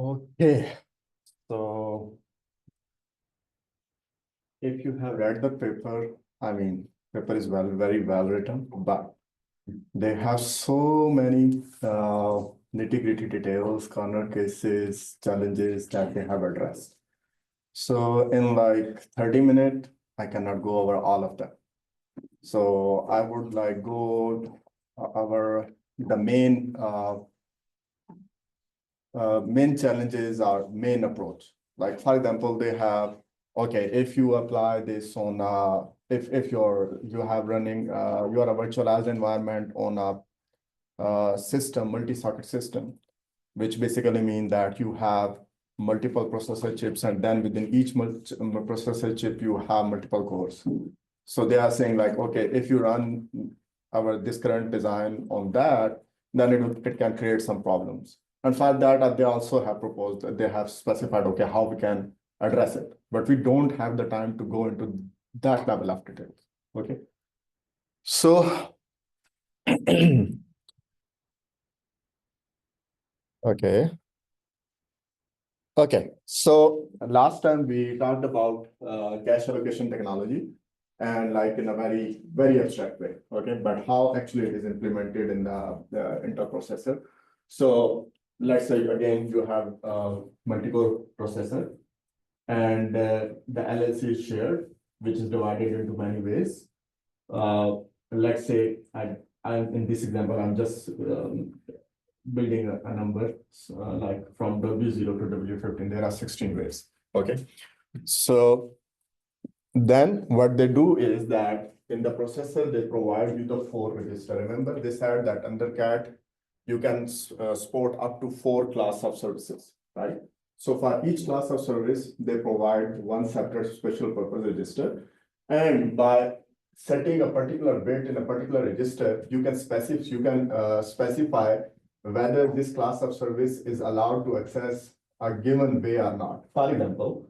Okay, so if you have read the paper, I mean, paper is very well written, but they have so many nitty-gritty details, corner cases, challenges that they have addressed. So in like 30 minutes, I cannot go over all of them. So I would like go over the main challenges or main approach. Like for example, they have, okay, if you apply this on if you have running you are a virtualized environment on a system, multi-socket system, which basically means that you have multiple processor chips, and then within each processor chip you have multiple cores. So they are saying like, okay, if you run this current design on that, then it can create some problems. And for that, they also have proposed, they have specified, okay, how we can address it. But we don't have the time to go into that level of details. Okay. So, okay. Okay. So last time we talked about cache allocation technology, and like in a very abstract way. Okay. But how actually it is implemented in the interprocessor. So let's say again, you have multiple processor, and the LLC is shared, which is divided into many ways. Let's say I'm in this example, I'm just building a number like from W0 to W15. There are 16 ways. Okay. So then what they do is that in the processor, they provide you the 4 register. Remember, they said that under CAT, you can support up to 4 class of services, right? So for each class of service, they provide one separate special purpose register. And by setting a particular bit in a particular register, you can specify whether this class of service is allowed to access a given way or not. For example,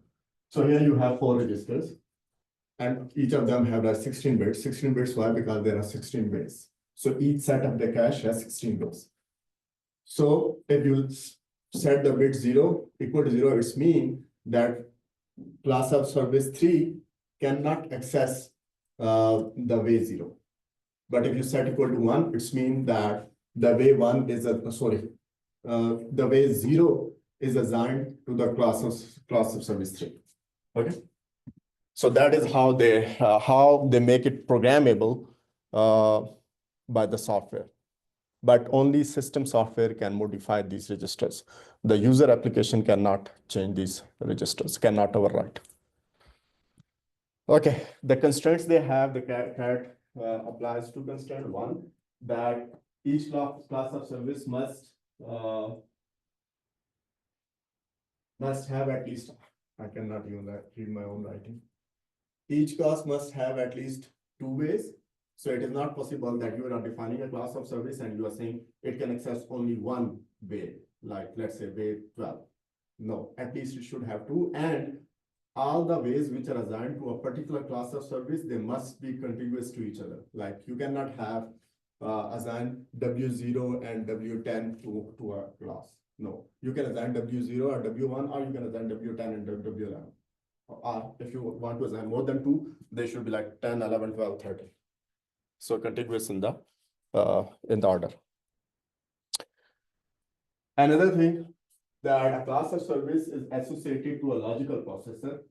so here you have 4 registers, and each of them have 16 bits. 16 bits, why? Because there are 16 bits. So each set of the cache has 16 bits. So if you set the bit 0 equal to 0, it's mean that class of service 3 cannot access the way 0. But if you set equal to 1, it's mean that the way 1 is the way 0 is assigned to the class of service 3. Okay. So that is how they make it programmable by the software. But only system software can modify these registers. The user application cannot change these registers, cannot overwrite. Okay, the constraints they have, the CAT applies to constraint 1, that each class of service must have at least, I cannot even read my own writing. Each class must have at least 2 ways. So it is not possible that you are defining a class of service and you are saying it can access only one way, like let's say way 12. No, at least it should have 2. And all the ways which are assigned to a particular class of service, they must be contiguous to each other. Like you cannot have assign W0 and W10 to a class. No, you can assign W0 or W1, or you can assign W10 and W11. Or if you want to assign more than 2, they should be like 10, 11, 12, 13. So contiguous in the order. Another thing, that a class of service is associated to a logical processor.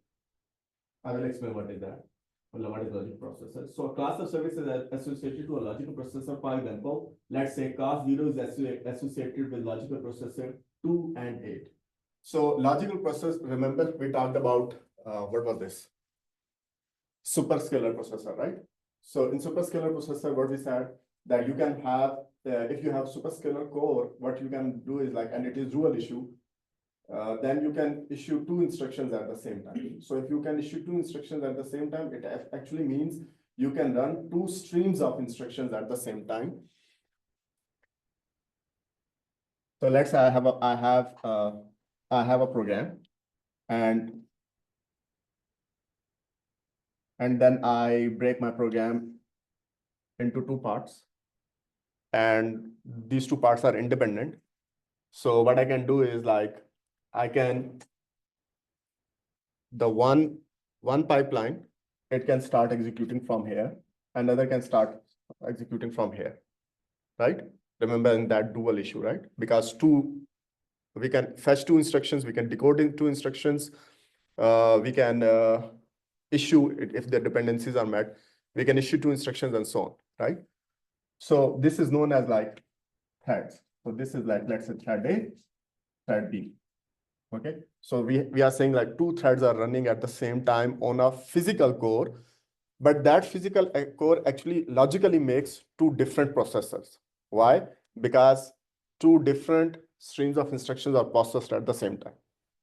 I will explain what is that. What is logic processor? So a class of service is associated to a logical processor. For example, let's say class 0 is associated with logical processor 2 and 8. So logical processor, remember we talked about what was this? Superscalar processor, right? So in superscalar processor, what we said that you can have, if you have superscalar core, what you can do is like, and it is dual issue, then you can issue 2 instructions at the same time. So if you can issue 2 instructions at the same time, it actually means you can run 2 streams of instructions at the same time. So let's say I have a program, and then I break my program into 2 parts, and these 2 parts are independent. So what I can do is like, I can, the one pipeline, it can start executing from here, another can start executing from here, right? Remember in that dual issue, right? Because we can fetch two instructions, we can decode in two instructions, we can issue it if the dependencies are met, we can issue two instructions and so on, right? So this is known as like threads. So this is like, let's say thread A, thread B. Okay, so we are saying like two threads are running at the same time on a physical core, but that physical core actually logically makes two different processors. Why? Because two different streams of instructions are processed at the same time,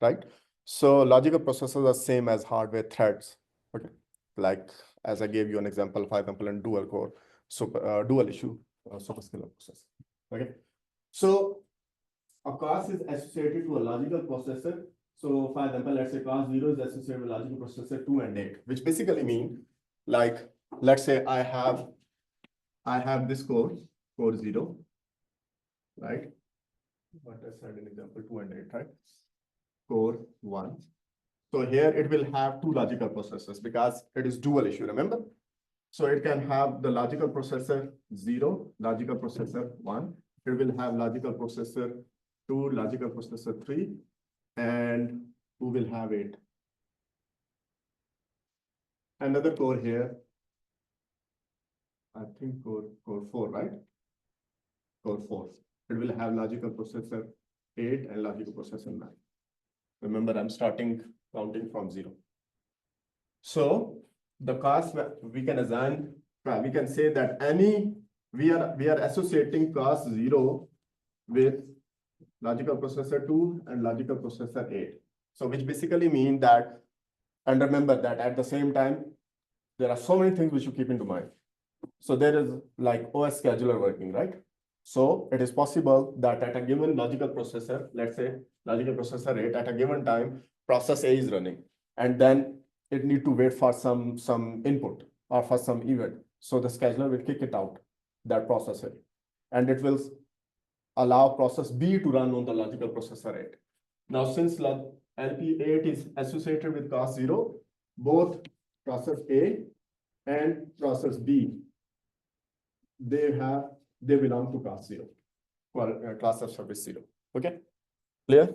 right? So logical processors are same as hardware threads. Okay, like as I gave you an example, for example, in dual core, dual issue superscalar processor. Okay, so a class is associated to a logical processor. So for example, let's say class 0 is associated with logical processor 2 and 8, which basically mean like, let's say I have this core 0, right? What I said in example 2 and 8, right? Core 1. So here it will have two logical processors because it is dual issue, remember? So it can have the logical processor 0, logical processor 1. It will have logical processor 2, logical processor 3, and we will have 8. Another core here, I think core 4, right? Core 4. It will have logical processor 8 and logical processor 9. Remember, I'm starting counting from 0. So the class we can assign, we can say that we are associating class 0 with logical processor 2 and logical processor 8. So which basically mean that, and remember that at the same time, there are so many things which you keep into mind. So there is like OS scheduler working, right? So it is possible that at a given logical processor, let's say logical processor 8, at a given time, process A is running, and then it need to wait for some input or for some event. So the scheduler will kick it out, that processor, and it will allow process B to run on the logical processor 8. Now, since LP8 is associated with class 0, both process A and process B, they belong to class 0, class of service 0. Okay, clear?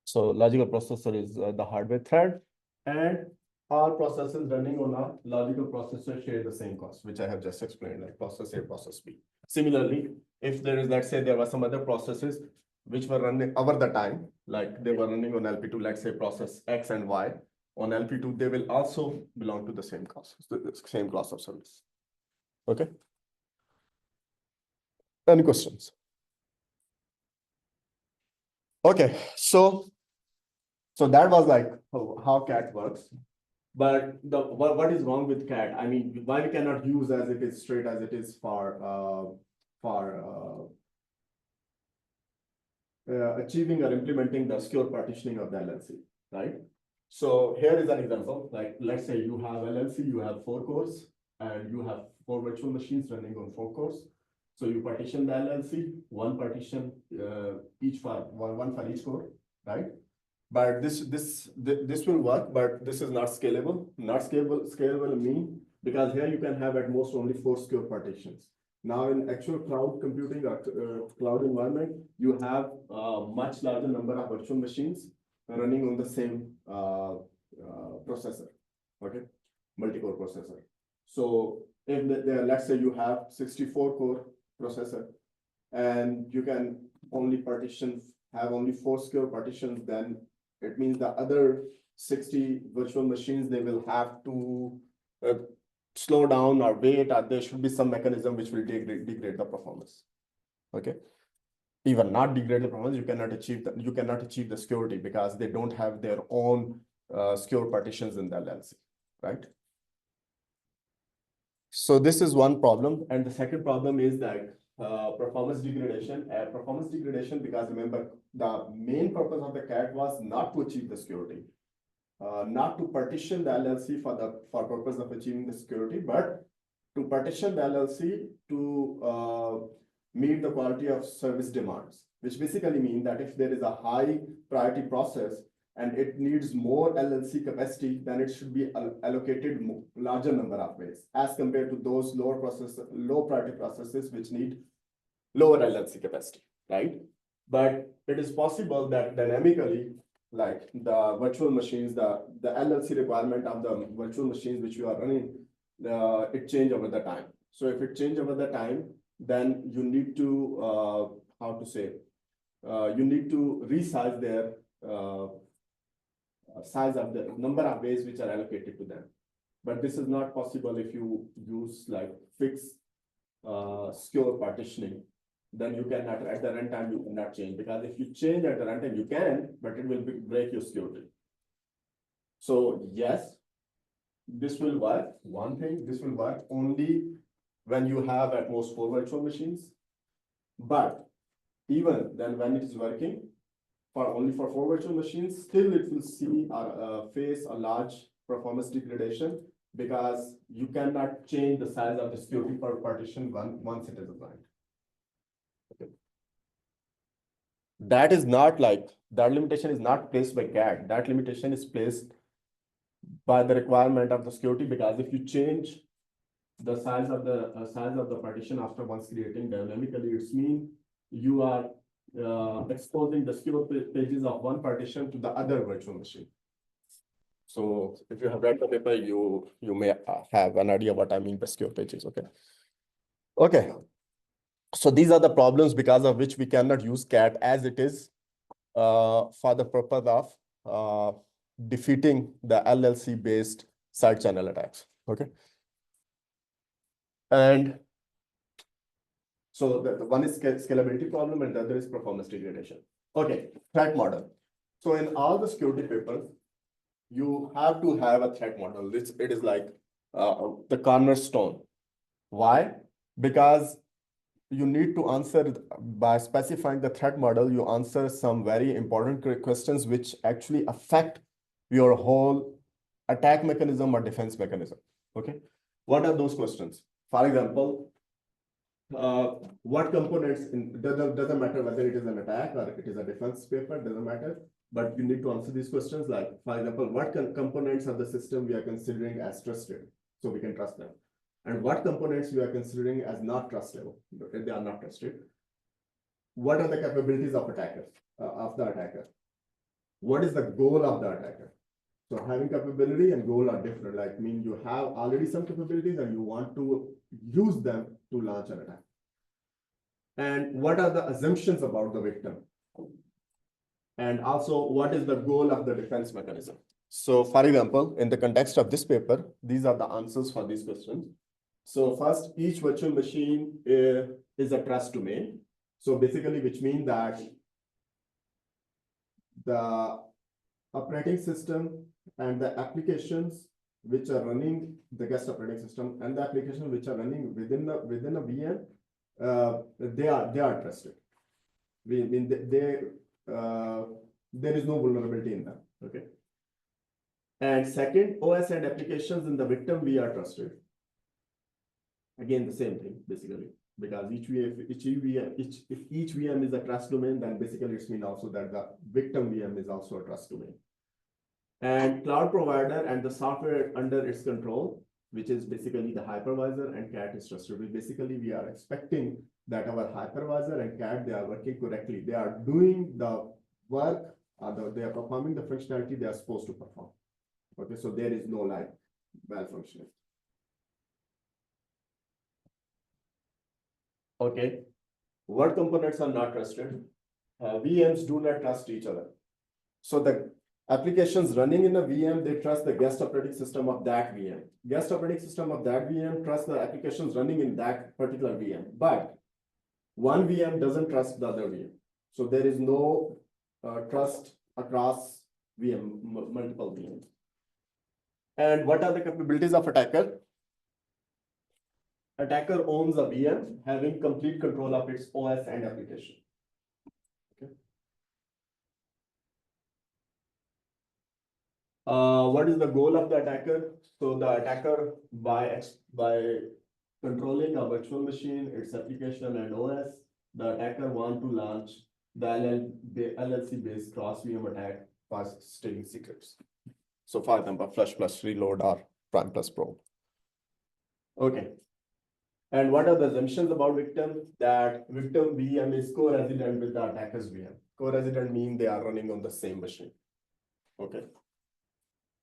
So logical processor is the hardware thread, and all processes running on a logical processor share the same cost, which I have just explained, like process A, process B. Similarly, if there is, let's say there were some other processes which were running over the time, like they were running on LP2, let's say process X and Y on LP2, they will also belong to the same cost, the same class of service. Okay. Any questions? Okay, so that was like how CAT works. But what is wrong with CAT? I mean, why we cannot use as it is straight as it is for achieving or implementing the secure partitioning of the LLC, right? So here is an example. Like, let's say you have LLC, you have 4 cores, and you have 4 virtual machines running on 4 cores. So you partition the LLC, one partition each for one for each core, right? But this will work, but this is not scalable. Not scalable mean because here you can have at most only 4 secure partitions. Now in actual cloud computing or cloud environment, you have a much larger number of virtual machines running on the same processor, okay, multi-core processor. So if let's say you have 64-core processor, and you can only have only 4 secure partitions, then it means the other 60 virtual machines, they will have to slow down or wait, or there should be some mechanism which will degrade the performance. Okay, even not degrade the performance, you cannot achieve the security because they don't have their own secure partitions in the LLC, right? So this is one problem, and the second problem is that performance degradation. Because remember, the main purpose of the CAT was not to achieve the security, not to partition the LLC for purpose of achieving the security, but to partition the LLC to meet the quality of service demands, which basically mean that if there is a high priority process and it needs more LLC capacity, then it should be allocated larger number of ways as compared to those low priority processes which need lower LLC capacity, right? But it is possible that dynamically, like the virtual machines, the LLC requirement of the virtual machines which you are running, it change over the time. So if it change over the time, then you need to, how to say, you need to resize their size of the number of ways which are allocated to them. But this is not possible if you use like fixed secure partitioning. Then you cannot, at the runtime, you cannot change, because if you change at the runtime, you can, but it will break your security. So yes, this will work. One thing, this will work only when you have at most 4 virtual machines. But even then, when it is working for only for 4 virtual machines, still it will see face a large performance degradation, because you cannot change the size of the security per partition once it is assigned. Okay. That is not like, that limitation is not placed by CAD. That limitation is placed by the requirement of the security, because if you change the size of the partition after once creating dynamically, it's mean you are exposing the secure pages of one partition to the other virtual machine. So if you have read the paper, you may have an idea what I mean by secure pages. Okay. Okay. So these are the problems because of which we cannot use CAT as it is for the purpose of defeating the LLC based side channel attacks. Okay. And so the one is scalability problem and the other is performance degradation. Okay, threat model. So in all the security papers, you have to have a threat model. It is like the cornerstone. Why? Because you need to answer by specifying the threat model, you answer some very important questions which actually affect your whole attack mechanism or defense mechanism. Okay. What are those questions? For example, what components doesn't matter whether it is an attack or it is a defense paper, doesn't matter. But you need to answer these questions like, for example, what components of the system we are considering as trusted, so we can trust them. And what components we are considering as not trustable, if they are not trusted. What are the capabilities of the attacker? What is the goal of the attacker? So having capability and goal are different, like mean you have already some capabilities and you want to use them to launch an attack. And what are the assumptions about the victim? And also, what is the goal of the defense mechanism? So for example, in the context of this paper, these are the answers for these questions. So first, each virtual machine is a trust domain. So basically, which means that the operating system and the applications which are running the guest operating system and the applications which are running within a VM, they are trusted. There is no vulnerability in them. Okay. And second, OS and applications in the victim we are trusted. Again, the same thing basically, because if each VM is a trust domain, then basically it means also that the victim VM is also a trust domain. And cloud provider and the software under its control, which is basically the hypervisor and CAT is trusted. We are expecting that our hypervisor and CAT, they are working correctly. They are doing the work, they are performing the functionality they are supposed to perform. Okay, so there is no like malfunctioning. Okay, what components are not trusted? VMs do not trust each other. So the applications running in a VM, they trust the guest operating system of that VM. Guest operating system of that VM trusts the applications running in that particular VM. But one VM doesn't trust the other VM. So there is no trust across VM, multiple VMs. And what are the capabilities of attacker? Attacker owns a VM having complete control of its OS and application. Okay. What is the goal of the attacker? So the attacker by controlling a virtual machine, its application and OS, the attacker want to launch the LLC-based cross-VM attack for stealing secrets. So for example, flush plus reload or prime plus probe. Okay. And what are the assumptions about victim? That victim VM is co-resident with the attacker's VM. Co-resident means they are running on the same machine. Okay.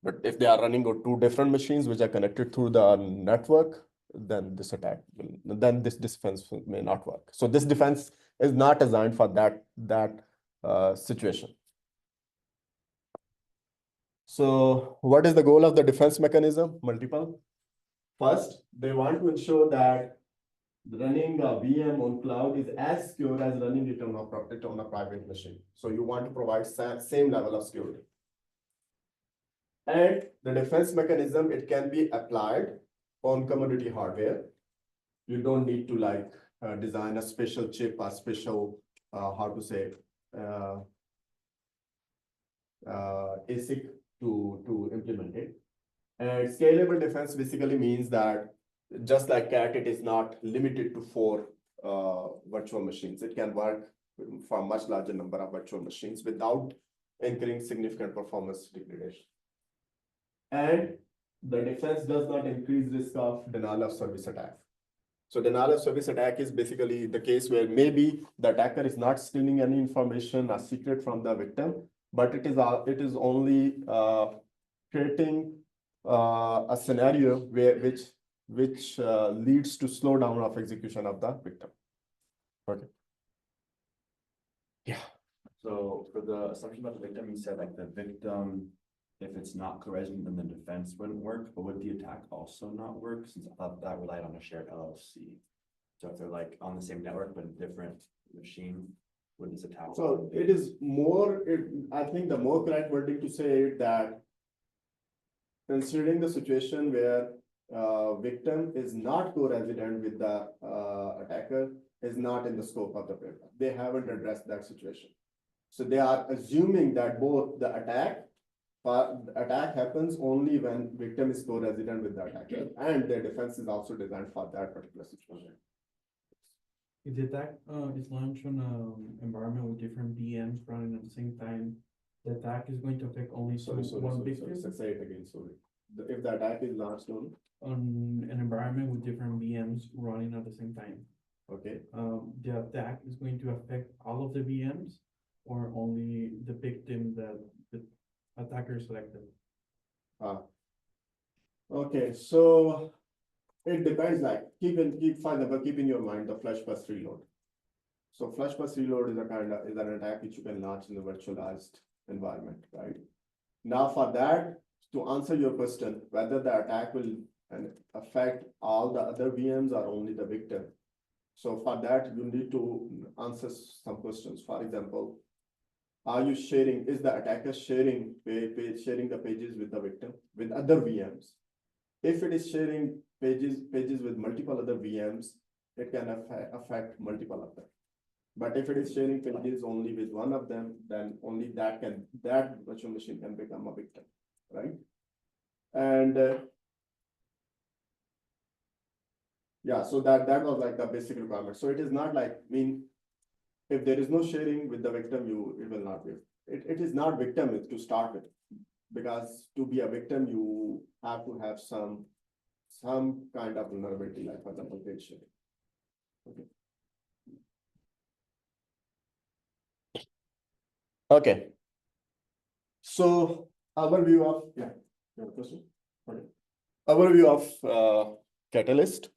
But if they are running on two different machines which are connected through the network, then this defense may not work. So this defense is not designed for that situation. So what is the goal of the defense mechanism? Multiple. First, they want to ensure that running a VM on cloud is as secure as running it on a private machine. So you want to provide same level of security. And the defense mechanism, it can be applied on commodity hardware. You don't need to design a special chip or special, ASIC to implement it. And scalable defense basically means that just like CAT, it is not limited to 4 virtual machines. It can work for a much larger number of virtual machines without incurring significant performance degradation. And the defense does not increase risk of denial of service attack. So denial of service attack is basically the case where maybe the attacker is not stealing any information or secret from the victim, but it is only creating a scenario which leads to slowdown of execution of the victim. Okay. Yeah. So for the assumption about the victim, you said like the victim, if it's not co-resident, then the defense wouldn't work, but would the attack also not work since I thought that relied on a shared LLC? So if they're like on the same network but a different machine, would this attack? So it is more, I think the more correct wording to say that considering the situation where victim is not co-resident with the attacker is not in the scope of the paper. They haven't addressed that situation. So they are assuming that both the attack happens only when victim is co-resident with the attacker, and their defense is also designed for that particular situation. If the attack is launched on an environment with different VMs running at the same time, the attack is going to affect only one victim? Say it again, sorry. If the attack is launched on an environment with different VMs running at the same time, okay, the attack is going to affect all of the VMs or only the victim that the attacker selected? Okay, so it depends. Like keep in your mind the flush plus reload. So flush plus reload is an attack which you can launch in a virtualized environment, right? Now for that, to answer your question, whether the attack will affect all the other VMs or only the victim. So for that, you need to answer some questions. For example, is the attacker sharing the pages with the victim, with other VMs? If it is sharing pages with multiple other VMs, it can affect multiple of them. But if it is sharing pages only with one of them, then only that virtual machine can become a victim, right? And yeah, so that was like the basic requirement. So it is not like, if there is no sharing with the victim, it will not be. It is not victim to start with, because to be a victim, you have to have some kind of vulnerability, like for example, page sharing. Okay. Okay. So overview of you have a question? Okay. Overview of Catalyst.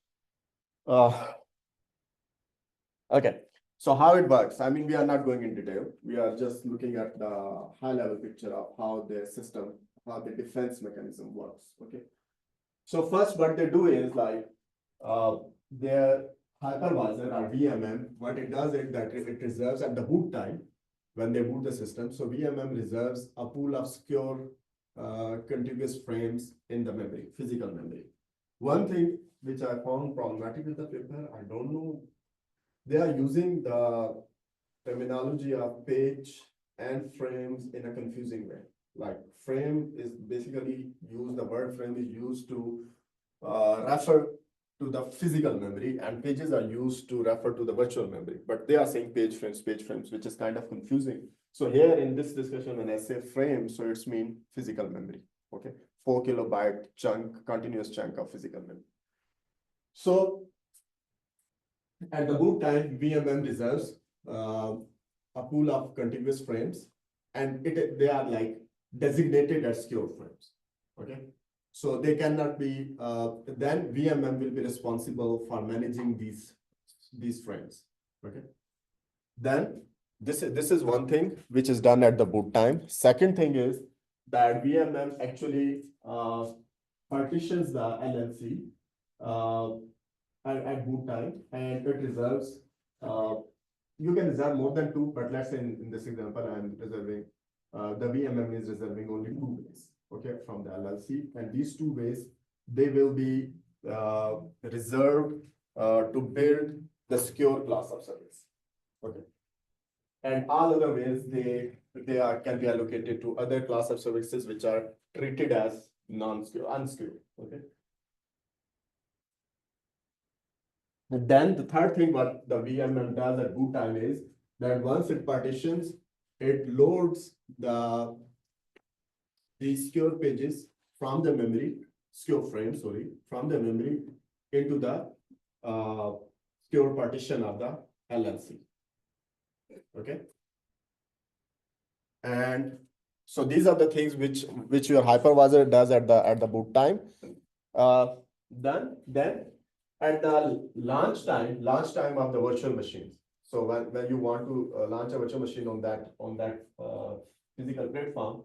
Okay. So how it works, we are not going in detail. We are just looking at the high level picture of how the system, how the defense mechanism works, okay? So first what they do is their hypervisor or VMM, what it does is that it reserves at the boot time, when they boot the system. So VMM reserves a pool of secure contiguous frames in the memory, physical memory. One thing which I found problematic with the paper, I don't know, they are using the terminology of page and frames in a confusing way. Like frame is basically used, the word frame is used to refer to the physical memory, and pages are used to refer to the virtual memory, but they are saying page frames, which is kind of confusing. So here in this discussion, when I say frame, so it's mean physical memory, okay? 4 kilobyte chunk, continuous chunk of physical memory. So at the boot time, VMM reserves a pool of contiguous frames, and they are like designated as secure frames, okay? So they cannot be, then VMM will be responsible for managing these frames, okay? Then this is one thing which is done at the boot time. Second thing is that VMM actually partitions the LLC at boot time, and it reserves, you can reserve more than two, but let's say in this example, I'm reserving, the VMM is reserving only 2 ways, okay, from the LLC, and these 2 ways, they will be reserved to build the secure class of service, okay. And all other ways, they can be allocated to other class of services which are treated as non-secure, unsecure, okay. And then the third thing what the VMM does at boot time is that once it partitions, it loads these secure pages from the memory, secure frame, sorry, from the memory into the secure partition of the LLC. Okay. And so these are the things which your hypervisor does at the boot time. Then at the launch time of the virtual machines. So when you want to launch a virtual machine on that physical platform,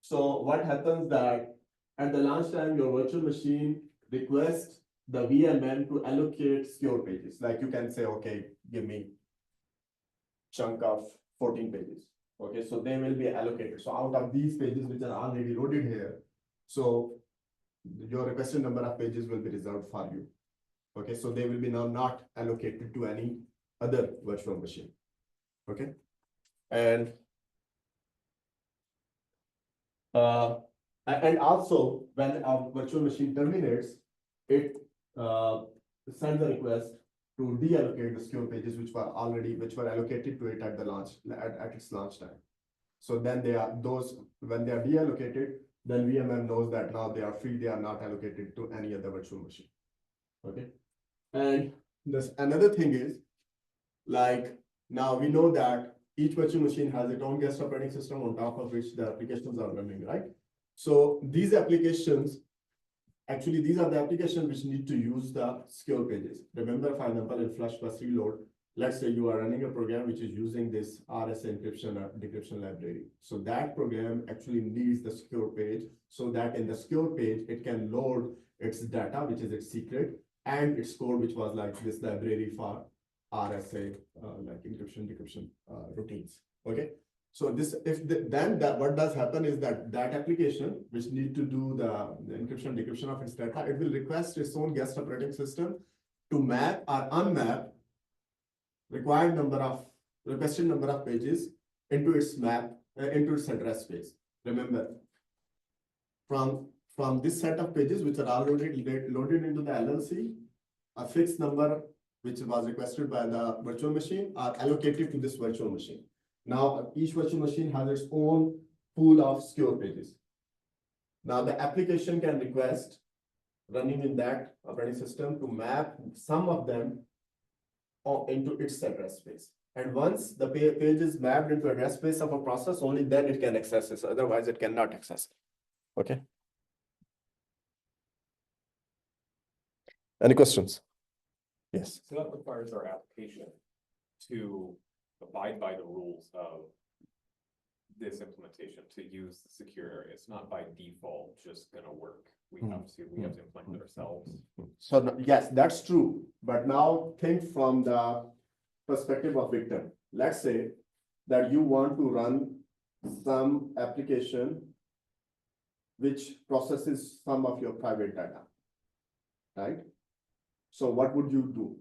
so what happens that at the launch time, your virtual machine requests the VMM to allocate secure pages. Like you can say, okay, give me chunk of 14 pages. Okay, so they will be allocated. So out of these pages which are already loaded here, so your requested number of pages will be reserved for you. Okay, so they will be now not allocated to any other virtual machine. Okay, and also when a virtual machine terminates, it sends a request to deallocate the secure pages which were allocated to it at the launch at its launch time. So then when they are deallocated, then VMM knows that now they are free, they are not allocated to any other virtual machine. Okay. And this another thing is, like now we know that each virtual machine has its own guest operating system on top of which the applications are running, right? So these applications, actually these are the applications which need to use the secure pages. Remember, for example, in flush bus reload, let's say you are running a program which is using this RSA encryption or decryption library. So that program actually needs the secure page so that in the secure page, it can load its data, which is its secret, and its code, which was like this library for RSA, like encryption, decryption routines. Okay. So what does happen is that application which need to do the encryption, decryption of its data, it will request its own guest operating system to map or unmap required requested number of pages into its into its address space. Remember, from this set of pages which are already loaded into the LLC, a fixed number which was requested by the virtual machine are allocated to this virtual machine. Now, each virtual machine has its own pool of secure pages. Now, the application can request running in that operating system to map some of them into its address space. And once the page is mapped into address space of a process, only then it can access it. Otherwise, it cannot access it. Okay. Any questions? Yes. So that requires our application to abide by the rules of this implementation, to use the secure area. It's not by default just gonna work. We have to implement it ourselves. So yes, that's true. But now think from the perspective of victim. Let's say that you want to run some application which processes some of your private data, right? So what would you do?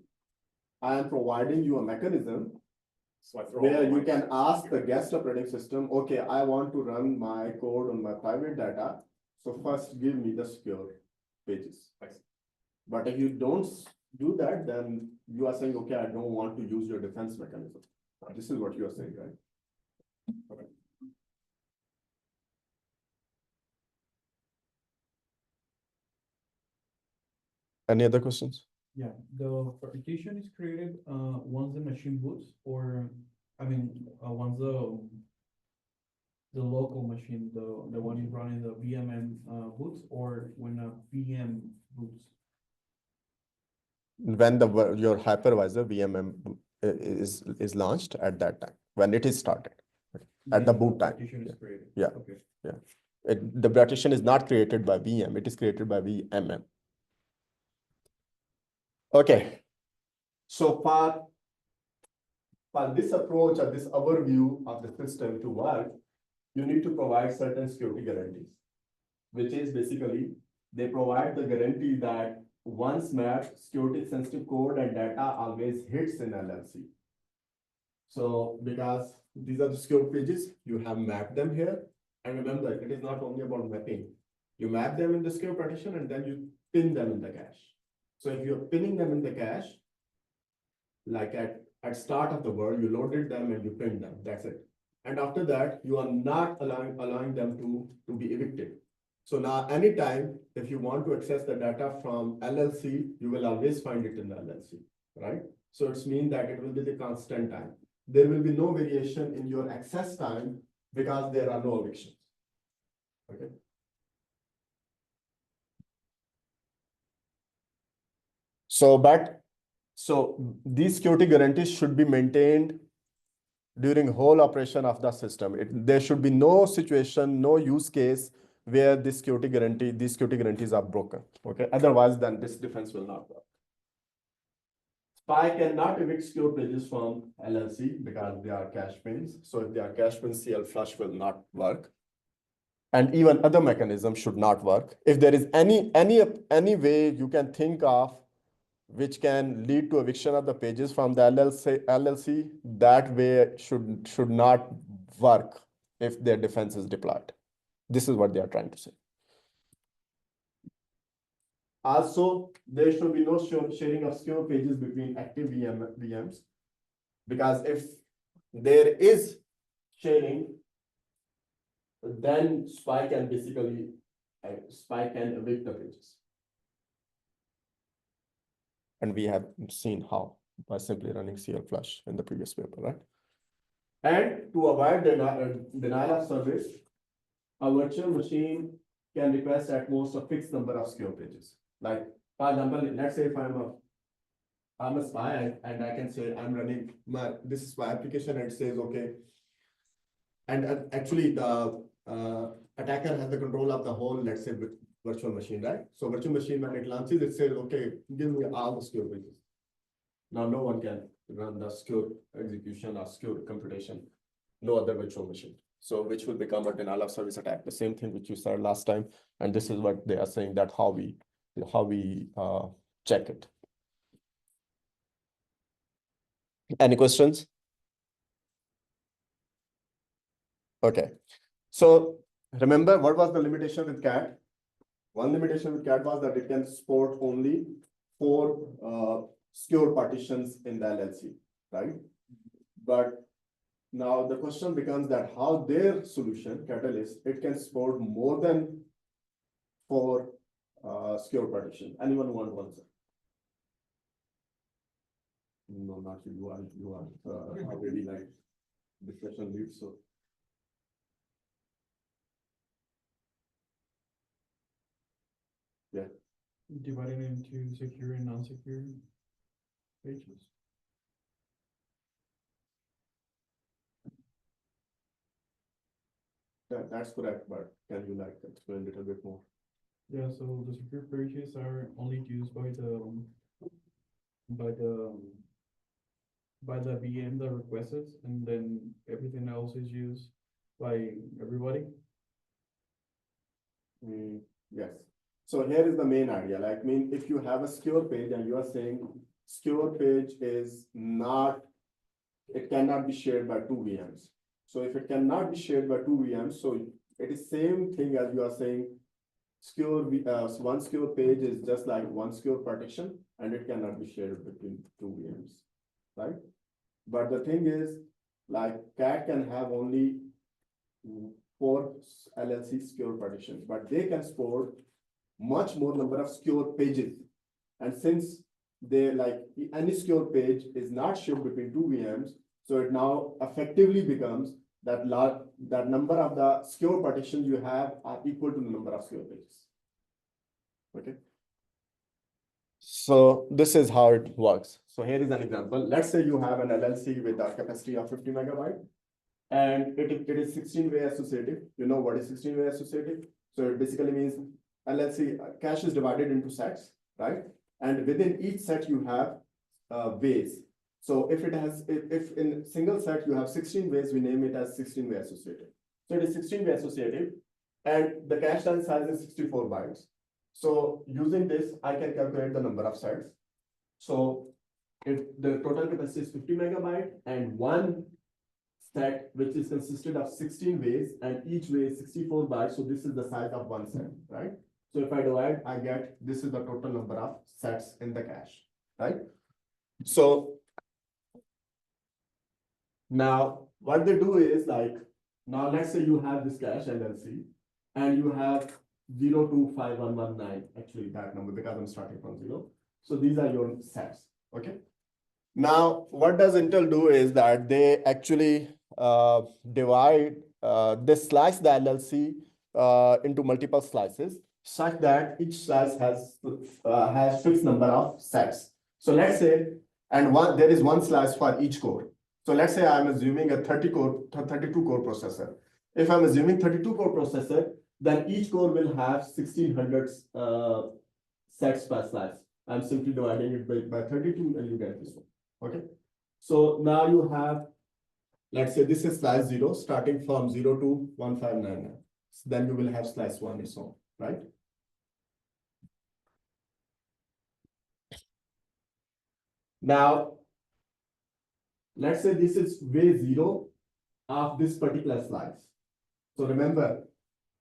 I am providing you a mechanism So I throw where all you my can ask the security. guest operating system, okay, I want to run my code on my private data. So first give me the secure pages. I see. But if you don't do that, then you are saying, okay, I don't want to use your defense mechanism. This is what you are saying, right? Okay. Any other questions? Yeah, the partition is created, once the machine boots, or, I mean, once the local machine, the one is running the VMM, boots, or when a VM boots. When your hypervisor VMM is launched at that time, when it is started, at the then boot time. Partition is created. Yeah. Okay. The partition is not created by VM, it is created by VMM. Okay. So for this approach or this overview of the system to work, you need to provide certain security guarantees, which is basically they provide the guarantee that once mapped, security sensitive code and data always hits in LLC. So because these are the secure pages, you have mapped them here. And remember, it is not only about mapping. You map them in the secure partition and then you pin them in the cache. So if you're pinning them in the cache, like at start of the world, you loaded them and you pinned them, that's it. And after that, you are not allowing them to be evicted. So now anytime, if you want to access the data from LLC, you will always find it in the LLC, right? So it's mean that it will be the constant time. There will be no variation in your access time because there are no evictions. Okay. So these security guarantees should be maintained during whole operation of the system. There should be no situation, no use case where these security guarantees are broken. Okay, otherwise then this defense will not work. Spy cannot evict secure pages from LLC because they are cache pins. So if they are cache pins, CL flush will not work. And even other mechanisms should not work. If there is any way you can think of which can lead to eviction of the pages from the LLC, that way should not work if their defense is deployed. This is what they are trying to say. Also, there should be no sharing of secure pages between active VMs. Because if there is sharing, then spy can basically, spy can evict the pages. And we have seen how by simply running CL flush in the previous paper, right? And to avoid denial of service, a virtual machine can request at most a fixed number of secure pages. Like, for example, let's say if I'm a spy and I can say I'm running this spy application and it says, okay. And actually the attacker has the control of the whole, let's say, virtual machine, right? So virtual machine, when it launches, it says, okay, give me all the secure pages. Now no one can run the secure execution or secure computation, no other virtual machine. So which will become a denial of service attack, the same thing which you said last time. And this is what they are saying, that how we check it. Any questions? Okay. So remember, what was the limitation with CAT? One limitation with CAT was that it can support only 4 secure partitions in the LLC, right? But now the question becomes that how their solution, Catalyst, it can support more than 4 secure partition. Anyone want to answer? No, not you. You are already like discussion lead, so. Yeah. Divided into secure and non-secure pages. That's correct, but can you like explain a little bit more? Yeah, so the secure pages are only used by the VM that requests it, and then everything else is used by everybody. Yes. So here is the main idea. Like, if you have a secure page and you are saying secure page is not, it cannot be shared by 2 VMs. So if it cannot be shared by 2 VMs, so it is same thing as you are saying one secure page is just like one secure partition, and it cannot be shared between two VMs, right? But the thing is, like CAT can have only 4 LLC secure partitions, but they can support much more number of secure pages. And since they like any secure page is not shared between two VMs, so it now effectively becomes that that number of the secure partitions you have are equal to the number of secure pages. Okay. So this is how it works. So here is an example. Let's say you have an LLC with a capacity of 50 megabyte, and it is 16-way associative. You know what is 16-way associative? So it basically means LLC cache is divided into sets, right? And within each set you have ways. So if in single set you have 16 ways, we name it as 16-way associative. So it is 16-way associative, and the cache size is 64 bytes. So using this, I can calculate the number of sets. So if the total capacity is 50 megabyte and one set which is consisted of 16 ways and each way is 64 bytes, so this is the size of one set, right? So if I divide, I get this is the total number of sets in the cache, right? So now what they do is like, now let's say you have this cache LLC and you have 025119, actually that number because I'm starting from 0. So these are your sets, okay? Now, what does Intel do is that they actually they slice the LLC into multiple slices such that each slice has fixed number of sets. So let's say, and there is one slice for each core. So let's say I'm assuming a 32 core processor. If I'm assuming 32 core processor, then each core will have 1600 sets per slice. I'm simply dividing it by 32 and you get this one. Okay. So now you have, let's say this is slice 0 starting from 0 to 1599. So then you will have slice 1 and so on, right? Now, let's say this is way 0 of this particular slice. So remember,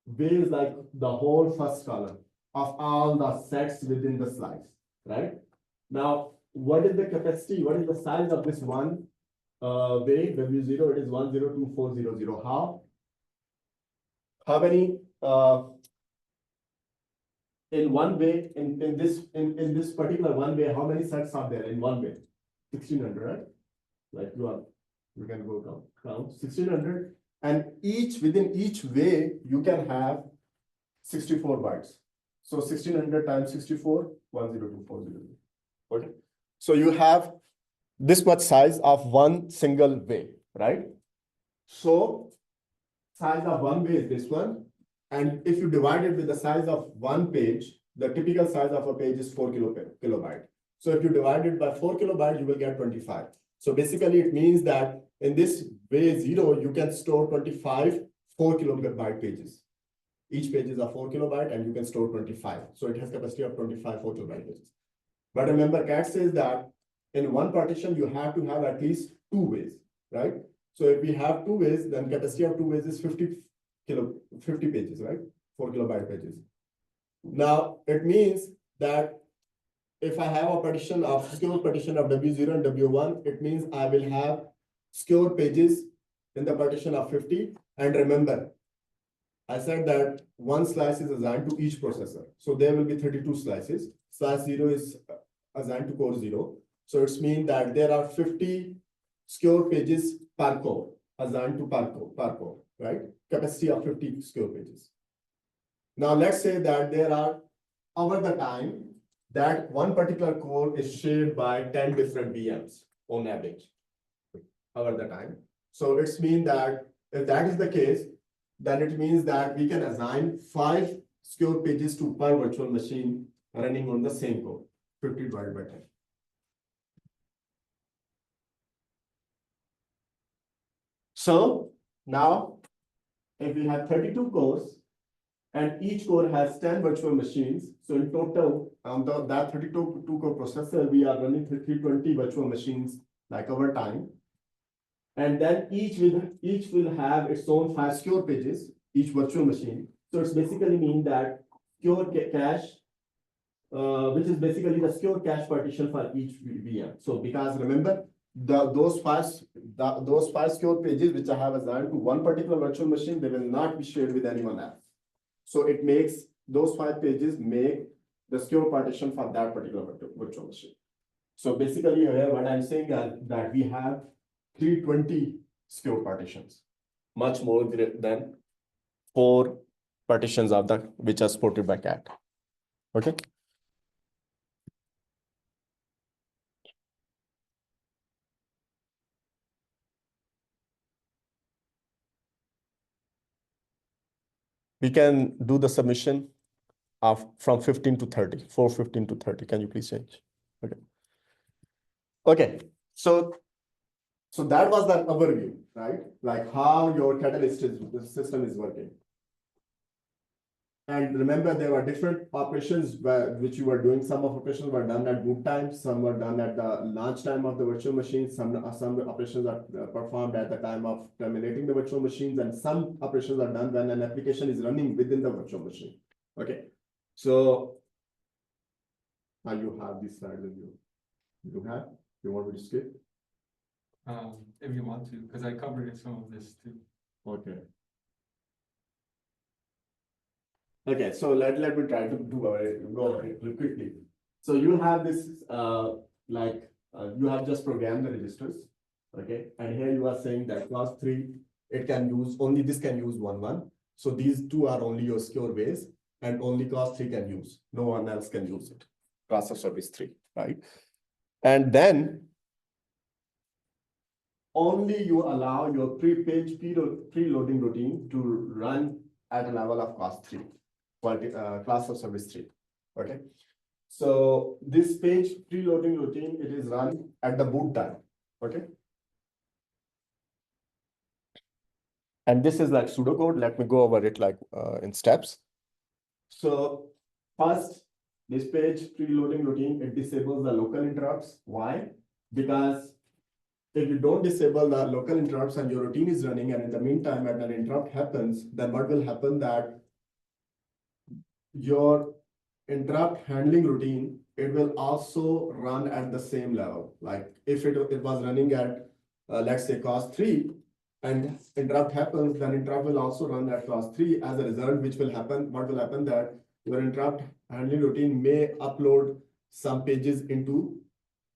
way is like the whole first column of all the sets within the slice, right? Now, what is the capacity? What is the size of this one way? W0, it is 102400. How many in one way, in this particular one way, how many sets are there in one way? 1600, right? Like you can go count 1600, and within each way you can have 64 bytes. So 1600 times 64, 102400. Okay. So you have this much size of one single way, right? So size of one way is this one. And if you divide it with the size of one page, the typical size of a page is 4 kilobyte. So if you divide it by 4 kilobyte, you will get 25. So basically it means that in this way 0, you can store 25 4 kilobyte pages. Each page is a 4 kilobyte and you can store 25. So it has capacity of 25 4 kilobyte pages. But remember, CAT says that in one partition, you have to have at least 2 ways, right? So if we have 2 ways, then capacity of 2 ways is 50 pages, right? 4 kilobyte pages. Now, it means that if I have a secure partition of W0 and W1, it means I will have secure pages in the partition of 50. And remember, I said that one slice is assigned to each processor. So there will be 32 slices. Slice 0 is assigned to core 0. So it's mean that there are 50 secure pages per core assigned to per core, right? Capacity of 50 secure pages. Now let's say that there are over the time that one particular core is shared by 10 different VMs on average over the time. So it's mean that if that is the case, then it means that we can assign 5 secure pages to per virtual machine running on the same core, 50 divided by 10. So now, if we have 32 cores and each core has 10 virtual machines, so in total, on that 32 core processor, we are running 320 virtual machines like over time. And then each will have its own 5 secure pages, each virtual machine. So it's basically mean that secure cache, which is basically the secure cache partition for each VM. So because remember, those five secure pages which I have assigned to one particular virtual machine, they will not be shared with anyone else. So it makes those 5 pages make the secure partition for that particular virtual machine. So basically here what I'm saying that we have 320 secure partitions, much more than 4 partitions of the which are supported by CAT. Okay. We can do the submission of from 15 to 30, 415 to 30. Can you please change? Okay. Okay. So that was the overview, right? Like how your catalyst system is working. And remember, there were different operations which you were doing. Some of operations were done at boot time, some were done at the launch time of the virtual machine, some operations are performed at the time of terminating the virtual machines, and some operations are done when an application is running within the virtual machine. Okay, so now you have this slide with you. You want me to skip? If you want to, because I covered some of this too. Okay. Okay, so let me try to go over it real quickly. So you have this, you have just programmed the registers, okay? And here you are saying that class 3, it can use, only this can use 1. So these 2 are only your secure ways, and only class 3 can use. No one else can use it. Class of service 3, right? And then only you allow your pre-page preloading routine to run at a level of class 3. Class of service 3. Okay. So this page preloading routine, it is run at the boot time. Okay. And this is like pseudocode. Let me go over it like in steps. So first, this page preloading routine, it disables the local interrupts. Why? Because if you don't disable the local interrupts and your routine is running, and in the meantime, when an interrupt happens, then what will happen that your interrupt handling routine, it will also run at the same level. Like if it was running at, let's say class 3, and interrupt happens, then interrupt will also run at class 3. As a result, what will happen that your interrupt handling routine may upload some pages into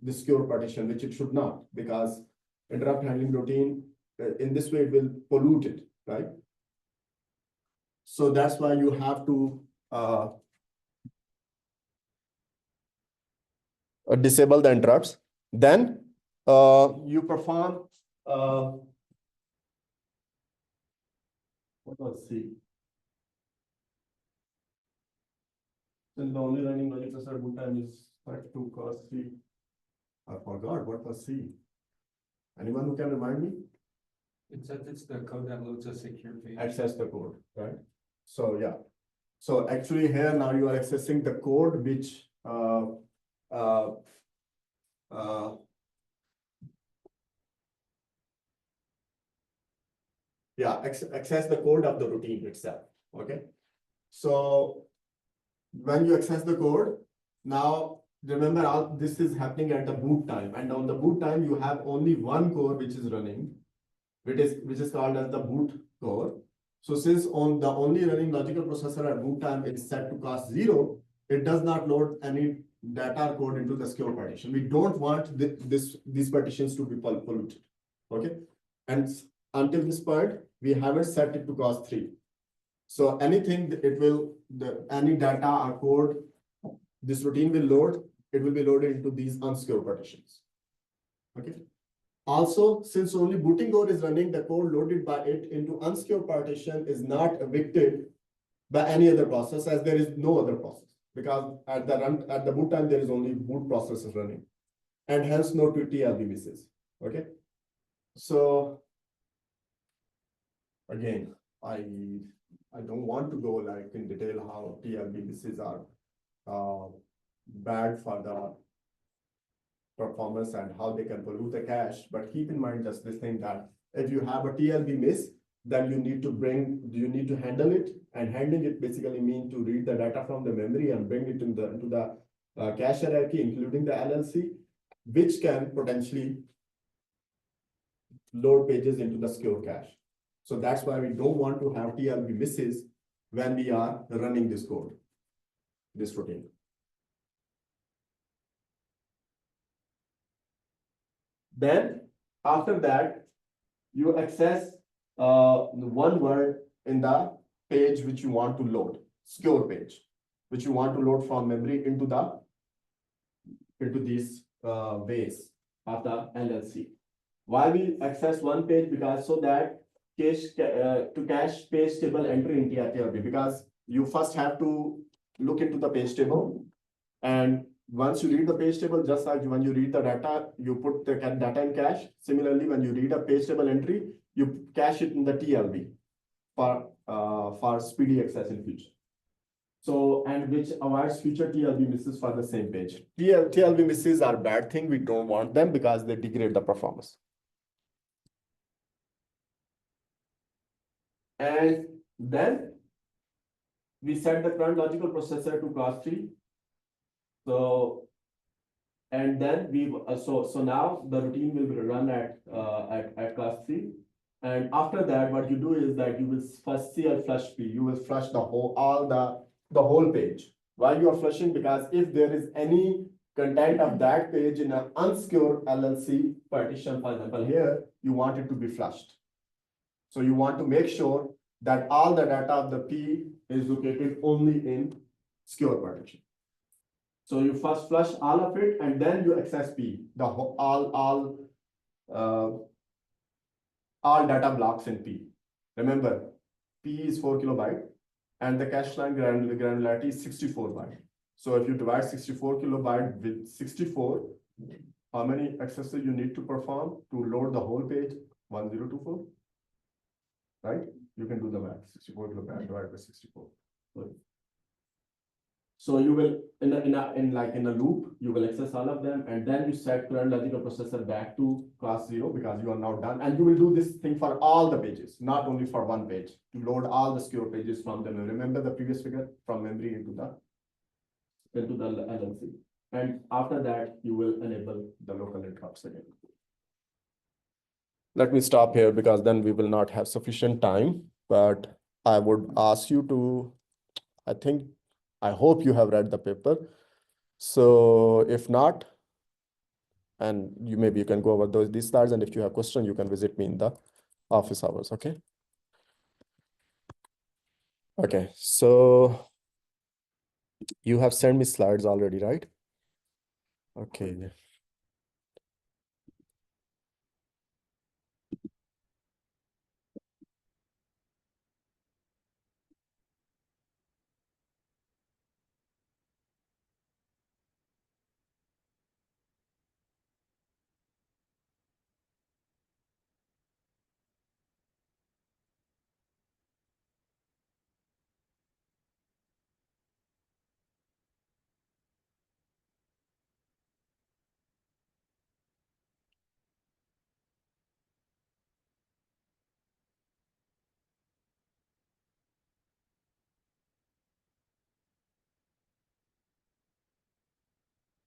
the secure partition, which it should not, because interrupt handling routine, in this way, it will pollute it, right? So that's why you have to disable the interrupts. Then you perform what was C? Since the only running logic processor boot time is set to cause C. I forgot what was C. Anyone who can remind me? It's the code that loads a secure page. Access the code, right? So yeah. So actually here now you are accessing the code which access the code of the routine itself. Okay. So when you access the code, now remember all this is happening at the boot time, and on the boot time you have only one core which is running, which is called as the boot core. So since on the only running logical processor at boot time is set to cost 0, it does not load any data code into the secure partition. We don't want these partitions to be polluted. Okay. And until this point, we haven't set it to cost 3. So anything any data or code this routine will load, it will be loaded into these unsecure partitions. Okay. Also, since only booting core is running, the code loaded by it into unsecure partition is not evicted by any other process, as there is no other process, because at the boot time there is only boot processes running, and hence no TLB misses. Okay. So again, I don't want to go like in detail how TLB misses are bad for the performance and how they can pollute the cache, but keep in mind just this thing that if you have a TLB miss, then you need to handle it, and handling it basically mean to read the data from the memory and bring it into the cache hierarchy, including the LLC, which can potentially load pages into the secure cache. So that's why we don't want to have TLB misses when we are running this code, this routine. Then after that, you access one word in the page which you want to load, secure page, which you want to load from memory into this base of the LLC. Why we access one page? Because so that to cache page table entry in TLB, because you first have to look into the page table, and once you read the page table, just like when you read the data, you put the data in cache. Similarly, when you read a page table entry, you cache it in the TLB for speedy access in future. So, and which avoids future TLB misses for the same page. TLB misses are bad thing. We don't want them because they degrade the performance. And then we set the current logical processor to class 3. So, and then we so now the routine will be run at class 3. And after that, what you do is that you will first see a flush P. You will flush the whole page. Why you are flushing? Because if there is any content of that page in an unsecure LLC partition, for example, here, you want it to be flushed. So you want to make sure that all the data of the P is located only in secure partition. So you first flush all of it, and then you access P, the whole, all data blocks in P. Remember, P is 4 kilobyte, and the cache line granularity is 64 byte. So if you divide 64 kilobyte with 64, how many accesses you need to perform to load the whole page? 1024, right? You can do the math. 64 kilobyte divided by 64. So you will in a loop, you will access all of them, and then you set current logical processor back to class 0 because you are now done. And you will do this thing for all the pages, not only for one page, to load all the secure pages from the memory. Remember the previous figure, from memory into the LLC. And after that, you will enable the local interrupts again. Let me stop here because then we will not have sufficient time. But I would ask you to, I hope you have read the paper. So if not, and maybe you can go over these slides, and if you have questions, you can visit me in the office hours, okay? Okay, so you have sent me slides already, right? Okay.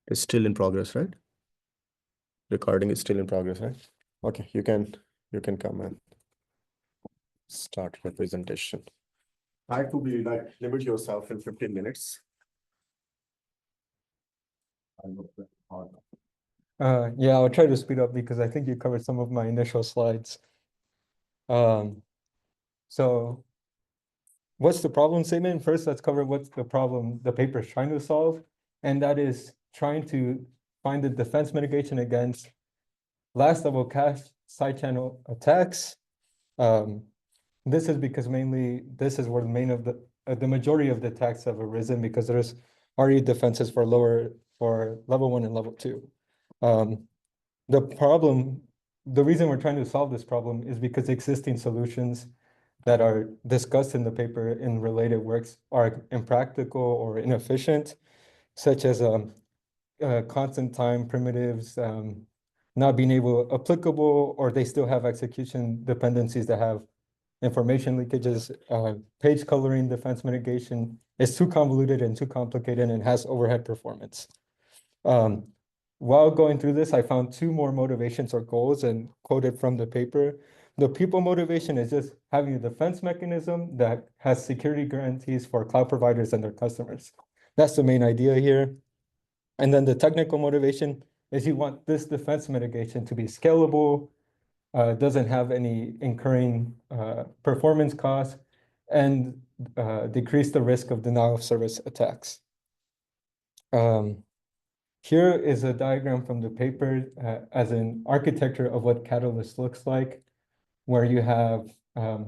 It's still in progress, right? Recording is still in progress, right? Okay, you can come and start your presentation. Try to be limit yourself in 15 minutes. Yeah, I'll try to speed up because I think you covered some of my initial slides. So what's the problem statement? First, let's cover what's the problem the paper is trying to solve, and that is trying to find the defense mitigation against last level cache side channel attacks. This is because mainly this is where the majority of the attacks have arisen because there's already defenses for level 1 and level 2. The reason we're trying to solve this problem is because existing solutions that are discussed in the paper in related works are impractical or inefficient, such as constant time primitives not being applicable, or they still have execution dependencies that have information leakages, page coloring, defense mitigation is too convoluted and too complicated and has overhead performance. While going through this, I found two more motivations or goals and quoted from the paper. The people motivation is just having a defense mechanism that has security guarantees for cloud providers and their customers. That's the main idea here. And then the technical motivation is you want this defense mitigation to be scalable, doesn't have any incurring performance costs, and decrease the risk of denial of service attacks. Here is a diagram from the paper as an architecture of what Catalyst looks like, where you have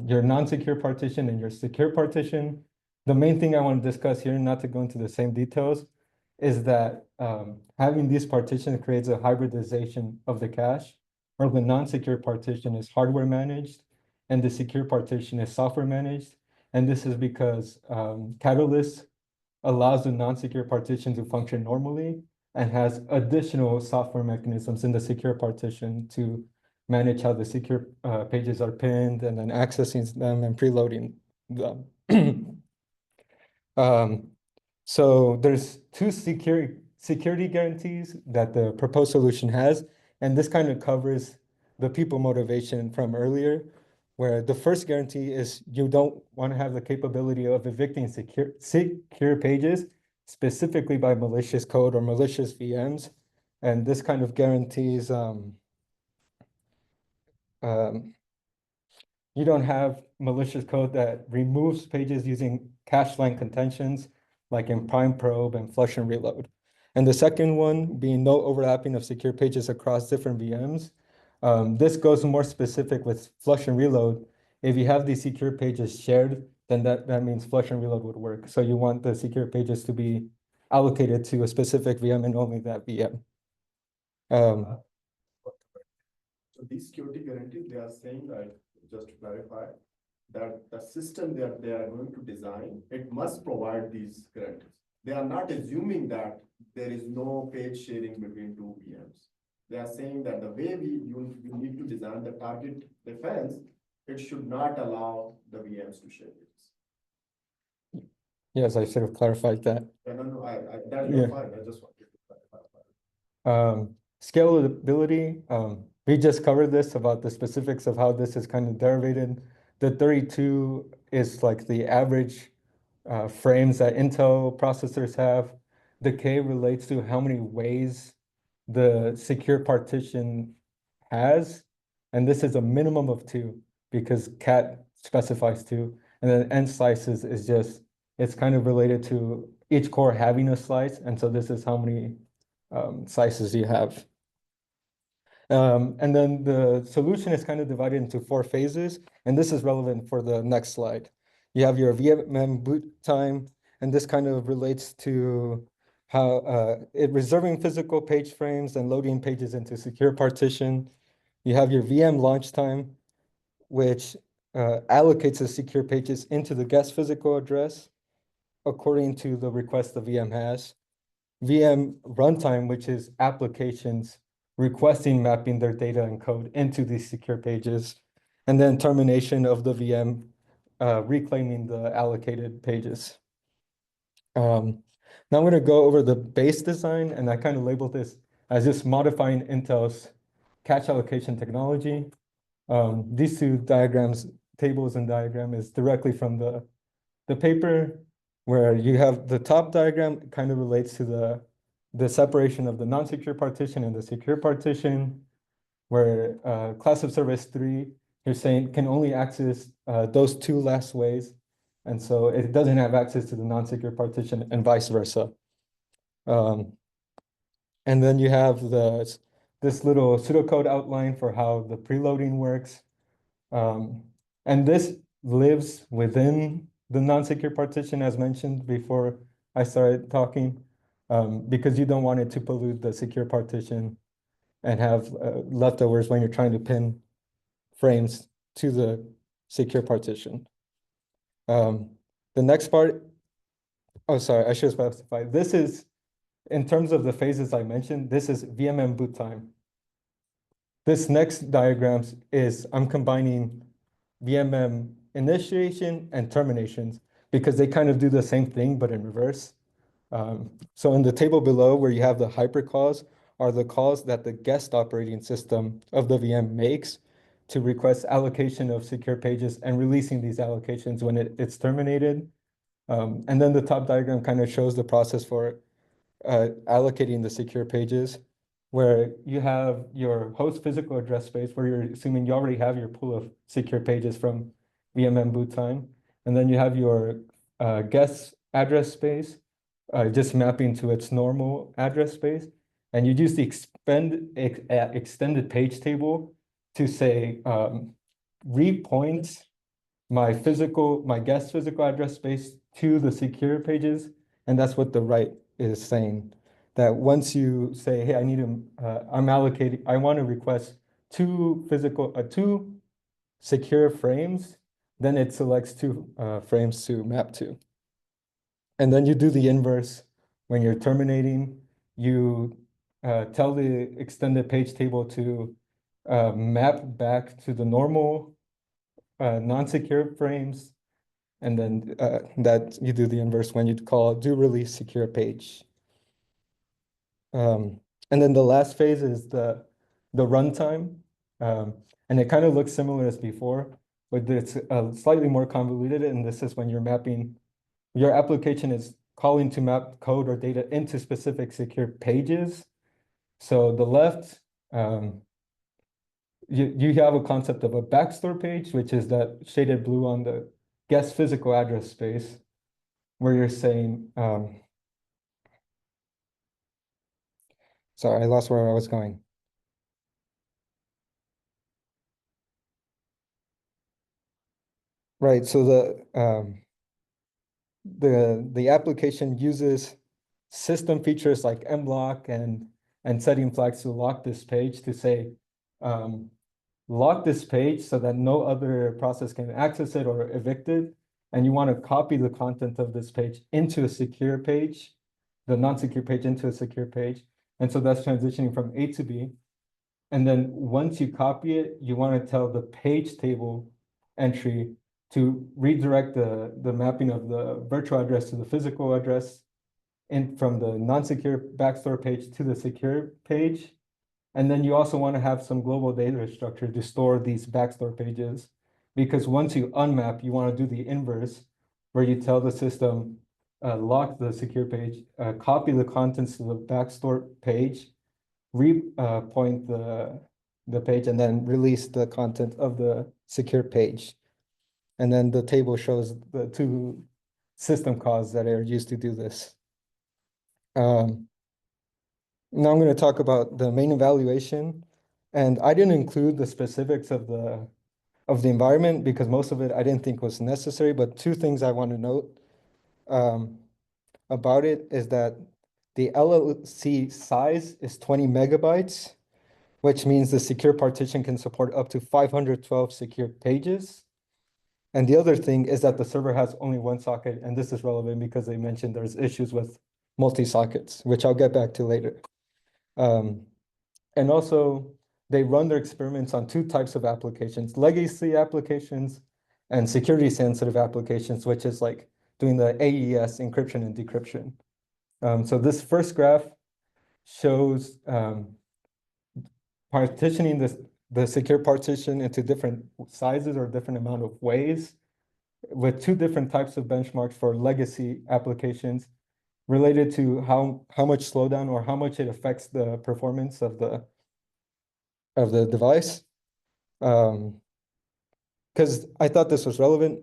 your non-secure partition and your secure partition. The main thing I want to discuss here, not to go into the same details, is that having these partitions creates a hybridization of the cache, where the non-secure partition is hardware managed and the secure partition is software managed. And this is because Catalyst allows the non-secure partition to function normally and has additional software mechanisms in the secure partition to manage how the secure pages are pinned and then accessing them and preloading them. So there's two security guarantees that the proposed solution has, and this kind of covers the people motivation from earlier, where the first guarantee is you don't want to have the capability of evicting secure pages, specifically by malicious code or malicious VMs. And this kind of guarantees you don't have malicious code that removes pages using cache line contentions, like in prime probe and flush and reload. And the second one being no overlapping of secure pages across different VMs. This goes more specific with flush and reload. If you have these secure pages shared, then that means flush and reload would work. So you want the secure pages to be allocated to a specific VM and only that VM. So these security guarantees, they are saying that, just to clarify, that the system that they are going to design, it must provide these guarantees. They are not assuming that there is no page sharing between two VMs. They are saying that the way you need to design the target defense, it should not allow the VMs to share pages. Yes, I should have clarified that. No, that's fine. I just wanted to clarify. Scalability, we just covered this about the specifics of how this is kind of derivated. The 32 is like the average frames that Intel processors have. The K relates to how many ways the secure partition has. And this is a minimum of 2 because CAT specifies 2. And then N slices is just, it's kind of related to each core having a slice. And so this is how many slices you have. And then the solution is kind of divided into 4 phases, and this is relevant for the next slide. You have your VM boot time, and this kind of relates to how reserving physical page frames and loading pages into secure partition. You have your VM launch time, which allocates the secure pages into the guest physical address according to the request the VM has. VM runtime, which is applications requesting mapping their data and code into these secure pages, and then termination of the VM reclaiming the allocated pages. Now I'm going to go over the base design, and I kind of labeled this as just modifying Intel's cache allocation technology. These two diagrams, tables and diagram, is directly from the paper, where you have the top diagram kind of relates to the separation of the non-secure partition and the secure partition, where class of service 3, you're saying can only access those 2 last ways. And so it doesn't have access to the non-secure partition and vice versa. And then you have this little pseudocode outline for how the preloading works. And this lives within the non-secure partition as mentioned before I started talking. Because you don't want it to pollute the secure partition and have leftovers when you're trying to pin frames to the secure partition. The next part, oh, sorry, I should specify. This is, in terms of the phases I mentioned, this is VMM boot time. This next diagrams is, I'm combining VMM initiation and terminations because they kind of do the same thing, but in reverse. So in the table below where you have the hypercalls are the calls that the guest operating system of the VM makes to request allocation of secure pages and releasing these allocations when it's terminated. And then the top diagram kind of shows the process for allocating the secure pages, where you have your host physical address space where you're assuming you already have your pool of secure pages from VMM boot time. And then you have your guest address space, just mapping to its normal address space. And you use the extended page table to say, repoint my guest physical address space to the secure pages. And that's what the right is saying, that once you say, hey, I want to request two secure frames, then it selects two frames to map to. And then you do the inverse when you're terminating. You tell the extended page table to map back to the normal non-secure frames. And then that you do the inverse when you call do release secure page. And then the last phase is the runtime. And it kind of looks similar as before, but it's slightly more convoluted. And this is when you're mapping, your application is calling to map code or data into specific secure pages. So the left, you have a concept of a backstore page, which is that shaded blue on the guest physical address space, where you're saying, sorry, I lost where I was going. Right, so the application uses system features like mlock and setting flags to lock this page to say, lock this page so that no other process can access it or evict it. And you want to copy the content of this page into a secure page, the non-secure page into a secure page. And so that's transitioning from A to B. And then once you copy it, you want to tell the page table entry to redirect the mapping of the virtual address to the physical address from the non-secure backstore page to the secure page. And then you also want to have some global data structure to store these backstore pages, because once you unmap, you want to do the inverse, where you tell the system, lock the secure page, copy the contents to the backstore page, point the page, and then release the content of the secure page. And then the table shows the two system calls that are used to do this. Now I'm going to talk about the main evaluation, and I didn't include the specifics of the environment because most of it I didn't think was necessary, but two things I want to note about it is that the LLC size is 20 megabytes, which means the secure partition can support up to 512 secure pages. And the other thing is that the server has only one socket, and this is relevant because they mentioned there's issues with multi-sockets, which I'll get back to later. And also, they run their experiments on two types of applications, legacy applications and security-sensitive applications, which is like doing the AES encryption and decryption. So this first graph shows partitioning the secure partition into different sizes or different amount of ways with two different types of benchmarks for legacy applications related to how much slowdown or how much it affects the performance of the device. Because I thought this was relevant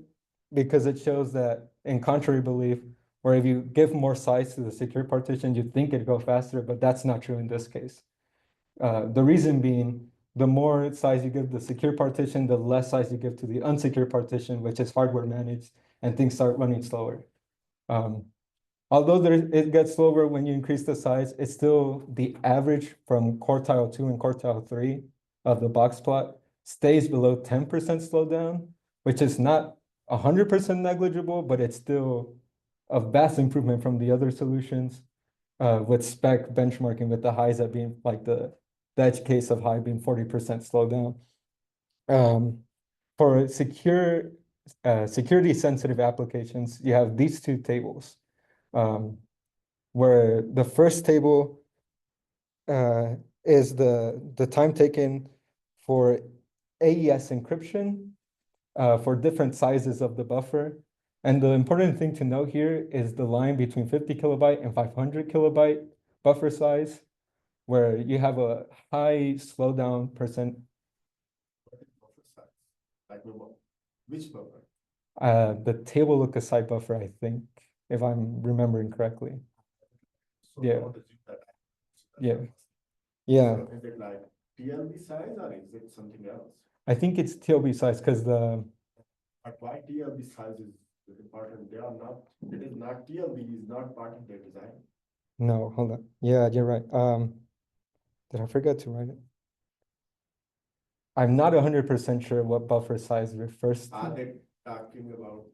because it shows that in contrary belief, where if you give more size to the secure partition, you'd think it'd go faster, but that's not true in this case. The reason being, the more size you give the secure partition, the less size you give to the unsecure partition, which is hardware managed, and things start running slower. Although it gets slower when you increase the size, it's still the average from quartile 2 and quartile 3 of the box plot stays below 10% slowdown, which is not 100% negligible, but it's still a vast improvement from the other solutions, with spec benchmarking with the highs at being like the edge case of high being 40% slowdown. For secure security sensitive applications, you have these two tables. Where the first table is the time taken for AES encryption for different sizes of the buffer. And the important thing to note here is the line between 50 kilobyte and 500 kilobyte buffer size, where you have a high slowdown percent. Buffer size? Like which buffer? The table look aside buffer, I think, if I'm remembering correctly. So Yeah. what is it that I- so Yeah. that's- Yeah, So is it like TLB size or is it something else? I think it's TLB size because But why TLB size is important? They are not, it is not, TLB is not part of their design. no, hold on. Yeah, you're right. Did I forget to write it? I'm not 100% sure what buffer size refers Are to. they talking about?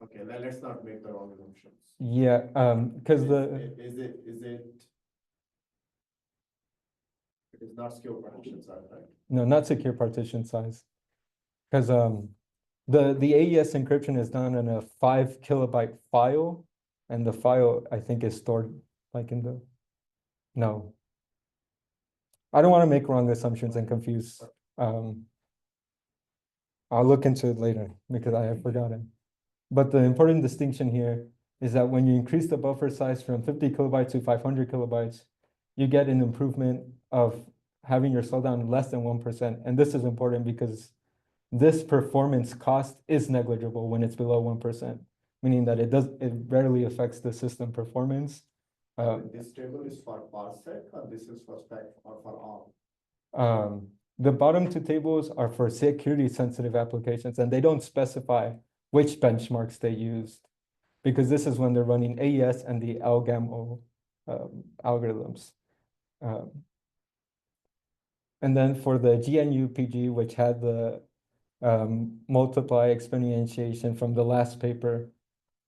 Okay, let's not make the wrong assumptions. Yeah, because Is it? It is not secure partition size, right? no, not secure partition size. Because the AES encryption is done in a 5 kilobyte file, and the file I think is stored like in the no. I don't want to make wrong assumptions and confuse. I'll look into it later because I have forgotten. But the important distinction here is that when you increase the buffer size from 50 kilobytes to 500 kilobytes, you get an improvement of having your slowdown less than 1%. And this is important because this performance cost is negligible when it's below 1%, meaning that it rarely affects the system performance. This table is for parsec or this is for spec or for all? The bottom two tables are for security sensitive applications, and they don't specify which benchmarks they used, because this is when they're running AES and the LGAMO algorithms. And then for the GNU-PG, which had the multiply exponentiation from the last paper,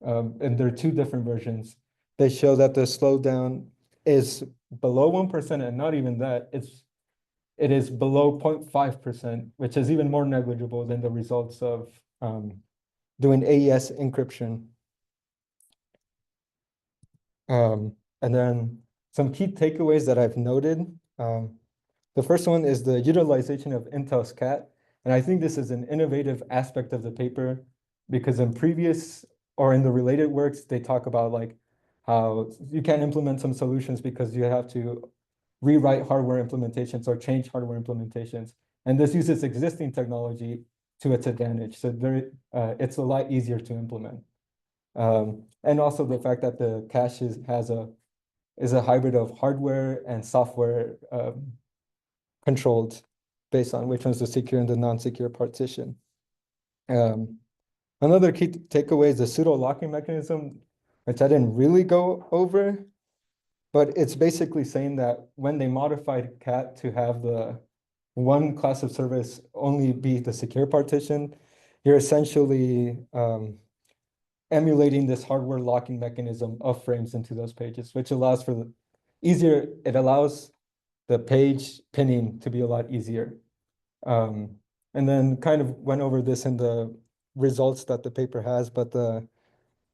and there are two different versions. They show that the slowdown is below 1%, and not even that, it is below 0.5%, which is even more negligible than the results of doing AES encryption. And then some key takeaways that I've noted. The first one is the utilization of Intel's CAT. And I think this is an innovative aspect of the paper because in previous or in the related works, they talk about like how you can't implement some solutions because you have to rewrite hardware implementations or change hardware implementations. And this uses existing technology to its advantage. So it's a lot easier to implement. And also the fact that the cache is a hybrid of hardware and software controlled based on which one's the secure and the non-secure partition. Another key takeaway is the pseudo locking mechanism, which I didn't really go over, but it's basically saying that when they modified CAT to have the one class of service only be the secure partition, you're essentially emulating this hardware locking mechanism of frames into those pages, which allows for it allows the page pinning to be a lot easier. And then kind of went over this in the results that the paper has, but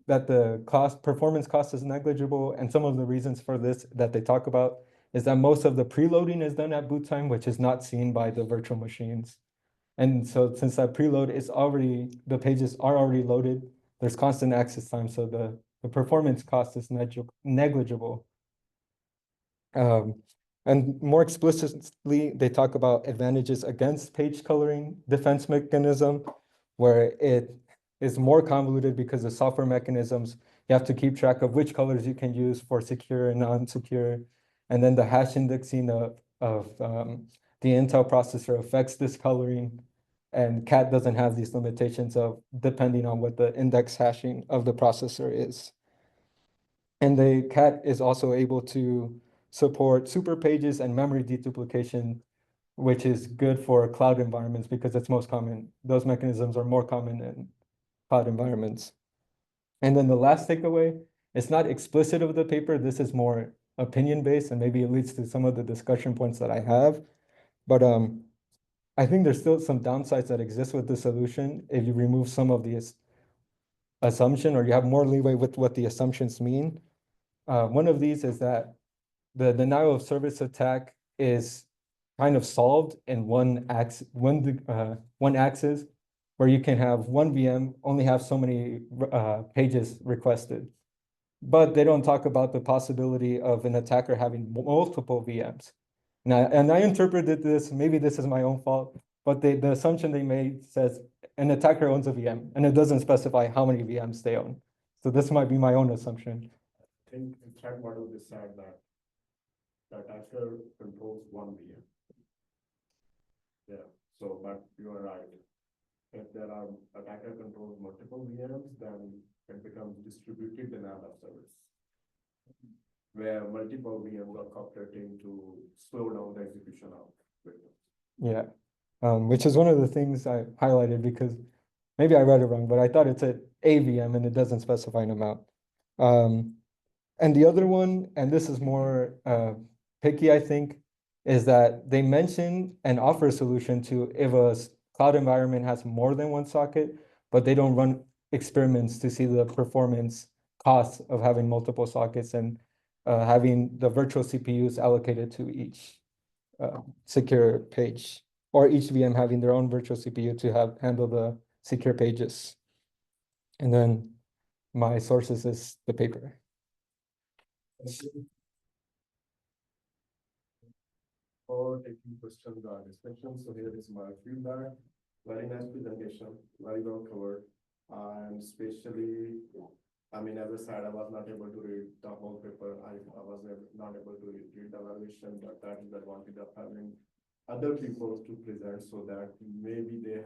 that the performance cost is negligible. And some of the reasons for this that they talk about is that most of the preloading is done at boot time, which is not seen by the virtual machines. And so since that preload is the pages are already loaded, there's constant access time. So the performance cost is negligible. And more explicitly, they talk about advantages against page coloring defense mechanism, where it is more convoluted because the software mechanisms, you have to keep track of which colors you can use for secure and non-secure. And then the hash indexing of the Intel processor affects this coloring. And CAT doesn't have these limitations of depending on what the index hashing of the processor is. And the CAT is also able to support super pages and memory deduplication, which is good for cloud environments because it's most common. Those mechanisms are more common in cloud environments. And then the last takeaway, it's not explicit of the paper. This is more opinion-based, and maybe it leads to some of the discussion points that I have. But I think there's still some downsides that exist with the solution if you remove some of the assumption, or you have more leeway with what the assumptions mean. One of these is that the denial of service attack is kind of solved in one axis, where you can have one VM only have so many pages requested. But they don't talk about the possibility of an attacker having multiple VMs. And I interpreted this, maybe this is my own fault, but the assumption they made says an attacker owns a VM, and it doesn't specify how many VMs they own. So this might be my own assumption. I think in threat model they said that the attacker controls one VM. Yeah, so but you are right. If there are attacker controls multiple VMs, then it becomes distributed denial of service, where multiple VMs are cooperating to slow down the execution of victims. Yeah, which is one of the things I highlighted because maybe I read it wrong, but I thought it's a VM and it doesn't specify an amount. And the other one, and this is more picky, I think, is that they mention and offer a solution to if a cloud environment has more than one socket, but they don't run experiments to see the performance costs of having multiple sockets and having the virtual CPUs allocated to each secure page, or each VM having their own virtual CPU to handle the secure pages. And then my sources is the paper. For taking questions or discussions, so here is my feedback. Very nice presentation, very well covered. And especially, I mean, as I said, I was not able to read the whole paper. I was not able to read the evaluation, but that is the advantage of having other people to present, so that maybe they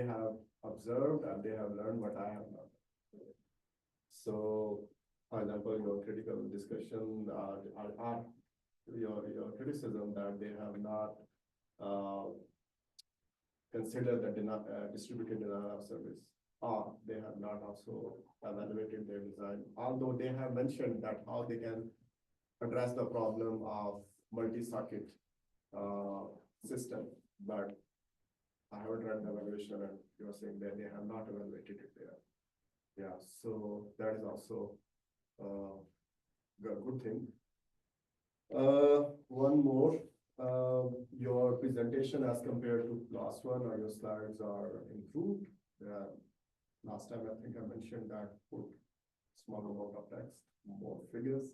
have observed and they have learned what I have not. So, for example, your critical discussion, your criticism that they have not considered the distributed denial of service. They have not also evaluated their design, although they have mentioned that how they can address the problem of multi-socket system, but I haven't read the evaluation, and you are saying that they have not evaluated it there. Yeah, so that is also a good thing. One more, your presentation as compared to last one, or your slides are improved. Last time I think I mentioned that put small amount of text, more figures,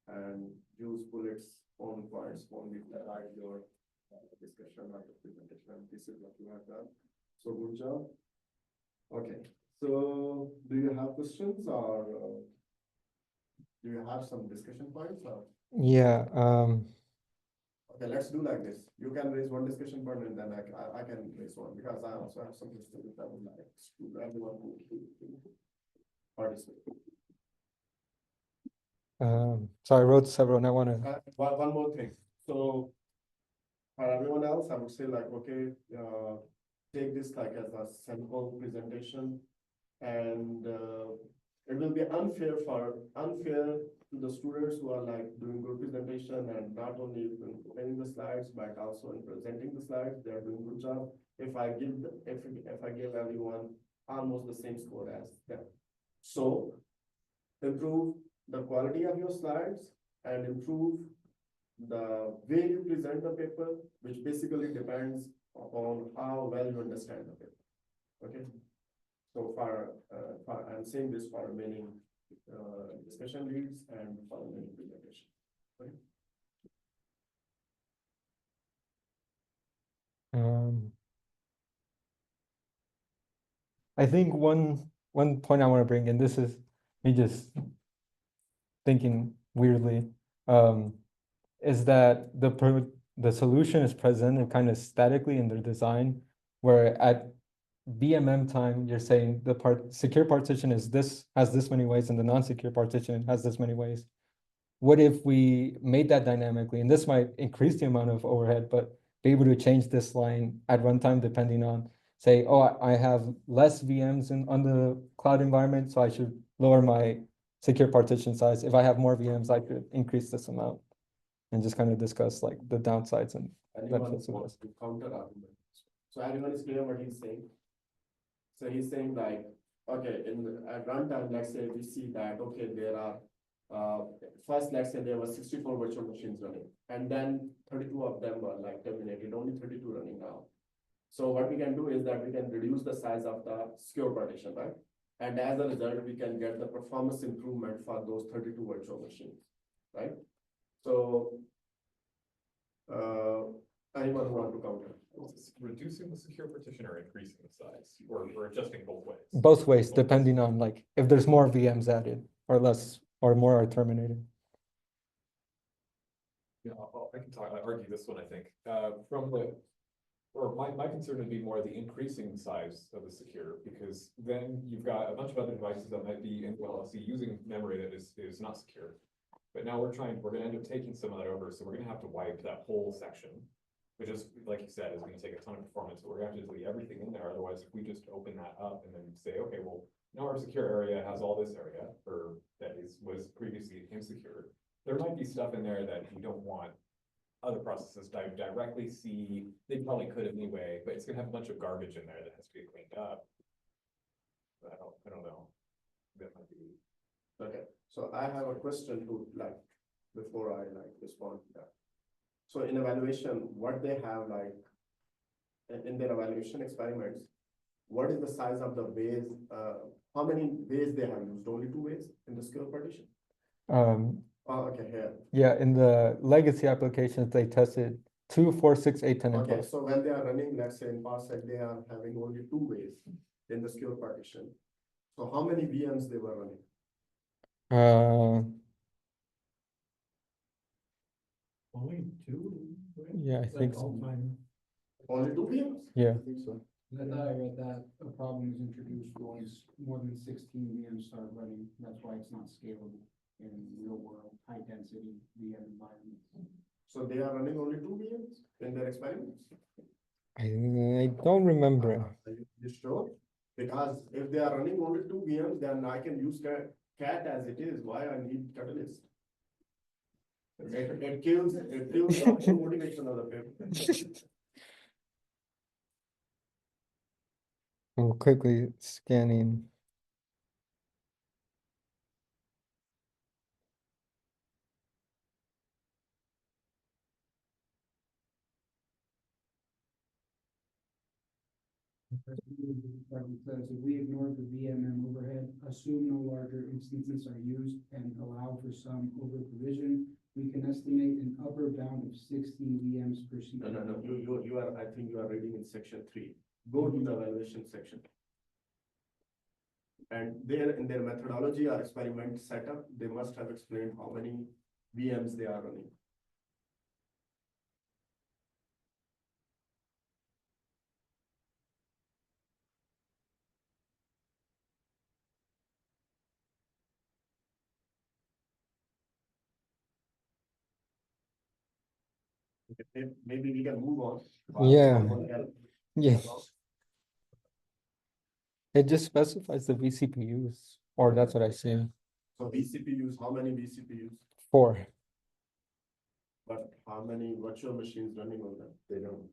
and use bullets on points only that write your discussion or the presentation. This is what you have done. So good job. Okay, so do you have questions, or do you have some discussion points, or? Yeah. Okay, let's do like this. You can raise one discussion point, and then I can raise one, because I also have some questions that I would like to everyone to participate. So I wrote several, and I want to. One more thing. So for everyone else, I would say like, okay, take this like as a sample presentation, and it will be unfair to the students who are like doing good presentation and not only preparing the slides, but also in presenting the slides. They are doing good job. If I give everyone almost the same score as them. So improve the quality of your slides and improve the way you present the paper, which basically depends upon how well you understand the paper. Okay. So I'm saying this for remaining discussion leads and for remaining presentation. Okay. I think one point I want to bring in, this is me just thinking weirdly, is that the solution is presented kind of statically in their design, where at BMM time, you're saying the secure partition has this many ways, and the non-secure partition has this many ways. What if we made that dynamically? And this might increase the amount of overhead, but be able to change this line at runtime depending on, say, oh, I have less VMs on the cloud environment, so I should lower my secure partition size. If I have more VMs, I could increase this amount, and just kind of discuss like the downsides and benefits of this. Counter argument. So everyone is clear what he's saying? So he's saying like, okay, at runtime, let's say we see that, okay, there are, first, let's say there were 64 virtual machines running, and then 32 of them were like terminated, only 32 running now. So what we can do is that we can reduce the size of the secure partition, right? And as a result, we can get the performance improvement for those 32 virtual machines, right? So, anyone who want to counter? Is this reducing the secure partition or increasing the size, or adjusting both ways? Both ways, depending on like if there's more VMs added or less, or more are terminated. Yeah, I can talk, I argue this one, I think, my concern would be more the increasing size of the secure, because then you've got a bunch of other devices that might be in LLC using memory that is not secure. But now we're gonna end up taking some of that over, so we're gonna have to wipe that whole section, which is, like you said, is gonna take a ton of performance, but we're gonna have to delete everything in there, otherwise if we just open that up and then say, okay, well, now our secure area has all this area, or that was previously insecure. There might be stuff in there that we don't want other processes directly see. They probably could anyway, but it's gonna have a bunch of garbage in there that has to be cleaned up. I don't know. That might be. Okay, so I have a question to like, before I like respond to that. So in evaluation, what they have like, in their evaluation experiments, what is the size of the ways, how many ways they have used? Only 2 ways in the secure partition? Oh, okay, here. Yeah, in the legacy applications, they tested 2, 4, 6, 8, 10, and Okay, 12. so when they are running, let's say in Parsec, they are having only 2 ways in the secure partition. So how many VMs they were running? Only 2? right? Yeah, I Like think so. all time. Only 2 VMs? Yeah. I think so. I thought I read that a problem is introduced once more than 16 VMs start running. That's why it's not scalable in real world, high density VM environments. So they are running only 2 VMs in their experiments? I don't remember. Are you sure? Because if they are running only 2 VMs, then I can use cat as it is. Why I need catalyst? It kills the whole motivation of the paper. I'm quickly scanning. Department says if we ignore the VMM overhead, assume no larger instances are used and allow for some over provision, we can estimate an upper bound of 16 VMs per No, CPU. no, you are, I think you are reading in section 3. Go to the evaluation section. And there in their methodology or experiment setup, they must have explained how many VMs they are running. Okay, maybe we can move on. Yeah. Someone else. Yeah. It just specifies the vCPUs, or that's what I see. So vCPUs, how many vCPUs? 4. But how many virtual machines running on them? They don't.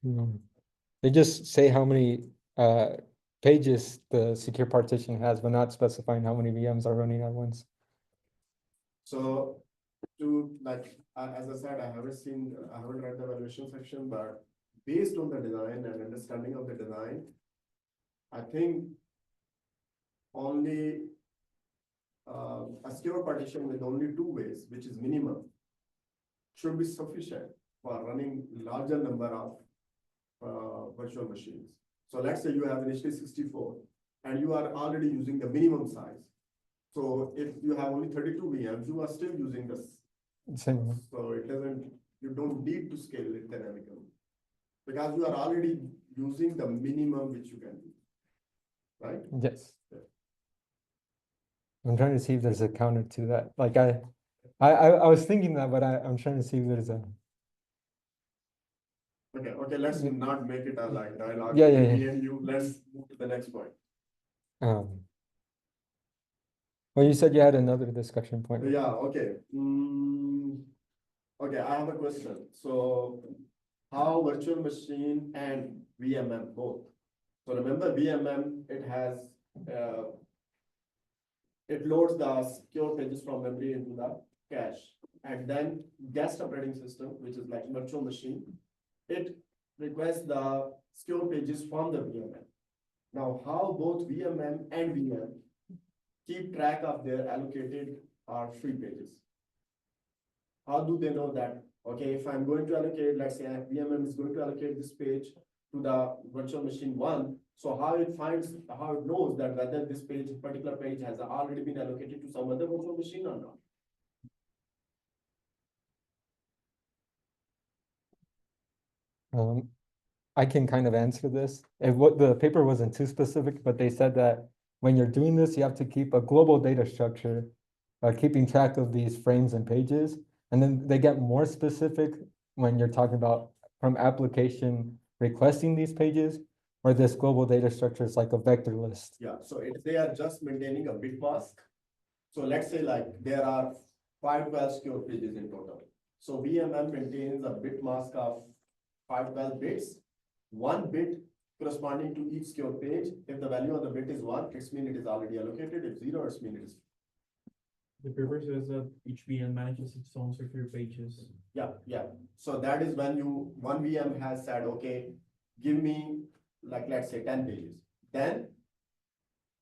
No. They just say how many pages the secure partition has, but not specifying how many VMs are running at once. So to like, as I said, I haven't read the evaluation section, but based on the design and understanding of the design, I think only a secure partition with only 2 ways, which is minimum, should be sufficient for running larger number of virtual machines. So let's say you have initially 64 and you are already using the minimum size. So if you have only 32 VMs, you are still using this. Same. So it doesn't, you don't need to scale it dynamically. Because you are already using the minimum which you can do. Right? Yes. Yeah. I'm trying to see if there's a counter to that. Like I was thinking that, but I'm trying to see if there's a. Okay, let's not make it a like dialogue. Yeah. Me and you, let's move to the next point. Well, you said you had another discussion point. Yeah, okay. Okay, I have a question. So how virtual machine and VMM both. So remember VMM, it has, it loads the secure pages from memory into the cache. And then guest operating system, which is like virtual machine, it requests the secure pages from the VMM. Now, how both VMM and VM keep track of their allocated or free pages? How do they know that, okay, if I'm going to allocate, let's say VMM is going to allocate this page to the virtual machine one, so how it knows that whether this page, particular page has already been allocated to some other virtual machine or not? I can kind of answer this. What the paper wasn't too specific, but they said that when you're doing this, you have to keep a global data structure, keeping track of these frames and pages. And then they get more specific when you're talking about from application requesting these pages, or this global data structure is like a vector list. Yeah, so if they are just maintaining a bit mask, so let's say like there are 512 secure pages in total. So VMM maintains a bit mask of 512 bits, one bit corresponding to each secure page. If the value of the bit is one, it means it is already allocated. If zero, it means it is. The paper says that each VM manages its own secure pages. Yeah. So that is when one VM has said, okay, give me like, let's say 10 pages. Then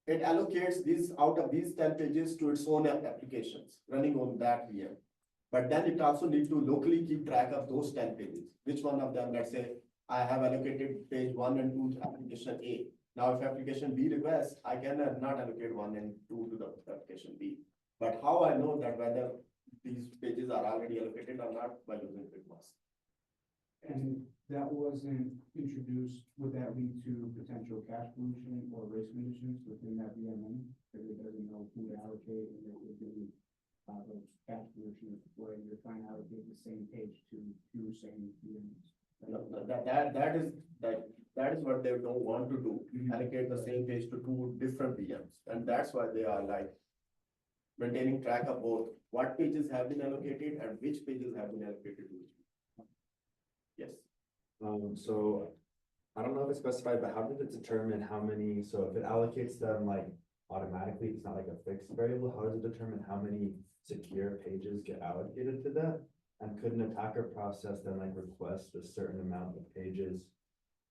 it allocates these out of these 10 pages to its own applications running on that VM. But then it also needs to locally keep track of those 10 pages. Which one of them, let's say, I have allocated page 1 and 2 to application A. Now, if application B requests, I cannot not allocate 1 and 2 to the application B. But how I know that whether these pages are already allocated or not? By using bitmask. And that wasn't introduced, would that lead to potential cache pollution or race conditions within that VMM? Because it doesn't know who to allocate, and there would be cache pollution where you're trying to allocate the same page to two same VMs. That is what they don't want to do, allocate the same page to two different VMs. And that's why they are like maintaining track of both what pages have been allocated and which pages have been allocated to which. Yes. So I don't know if it's specified, but how did it determine how many, so if it allocates them like automatically, it's not like a fixed variable, how does it determine how many secure pages get allocated to that? And could an attacker process then like request a certain amount of pages?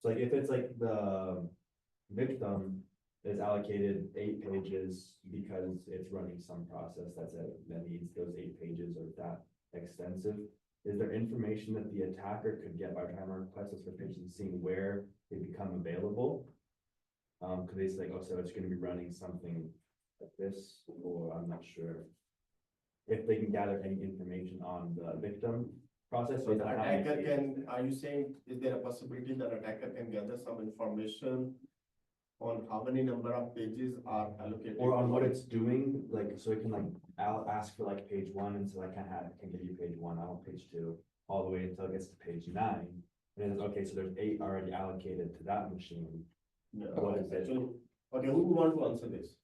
So like if it's like the victim is allocated 8 pages because it's running some process that needs those 8 pages or that extensive, is there information that the attacker could get by trying to request those pages and seeing where they become available? Could they say, oh, so it's going to be running something like this, or I'm not sure if they can gather any information on the victim process. So the attacker can, are you saying, is there a possibility that attacker can gather some information on how many number of pages are allocated? Or on what it's doing, like, so it can like, I'll ask for like page 1, and so I can give you page 1, I want page 2, all the way until it gets to page 9. And it's okay, so there's 8 already allocated to that machine. No, What is it? actually, okay, who want to answer this?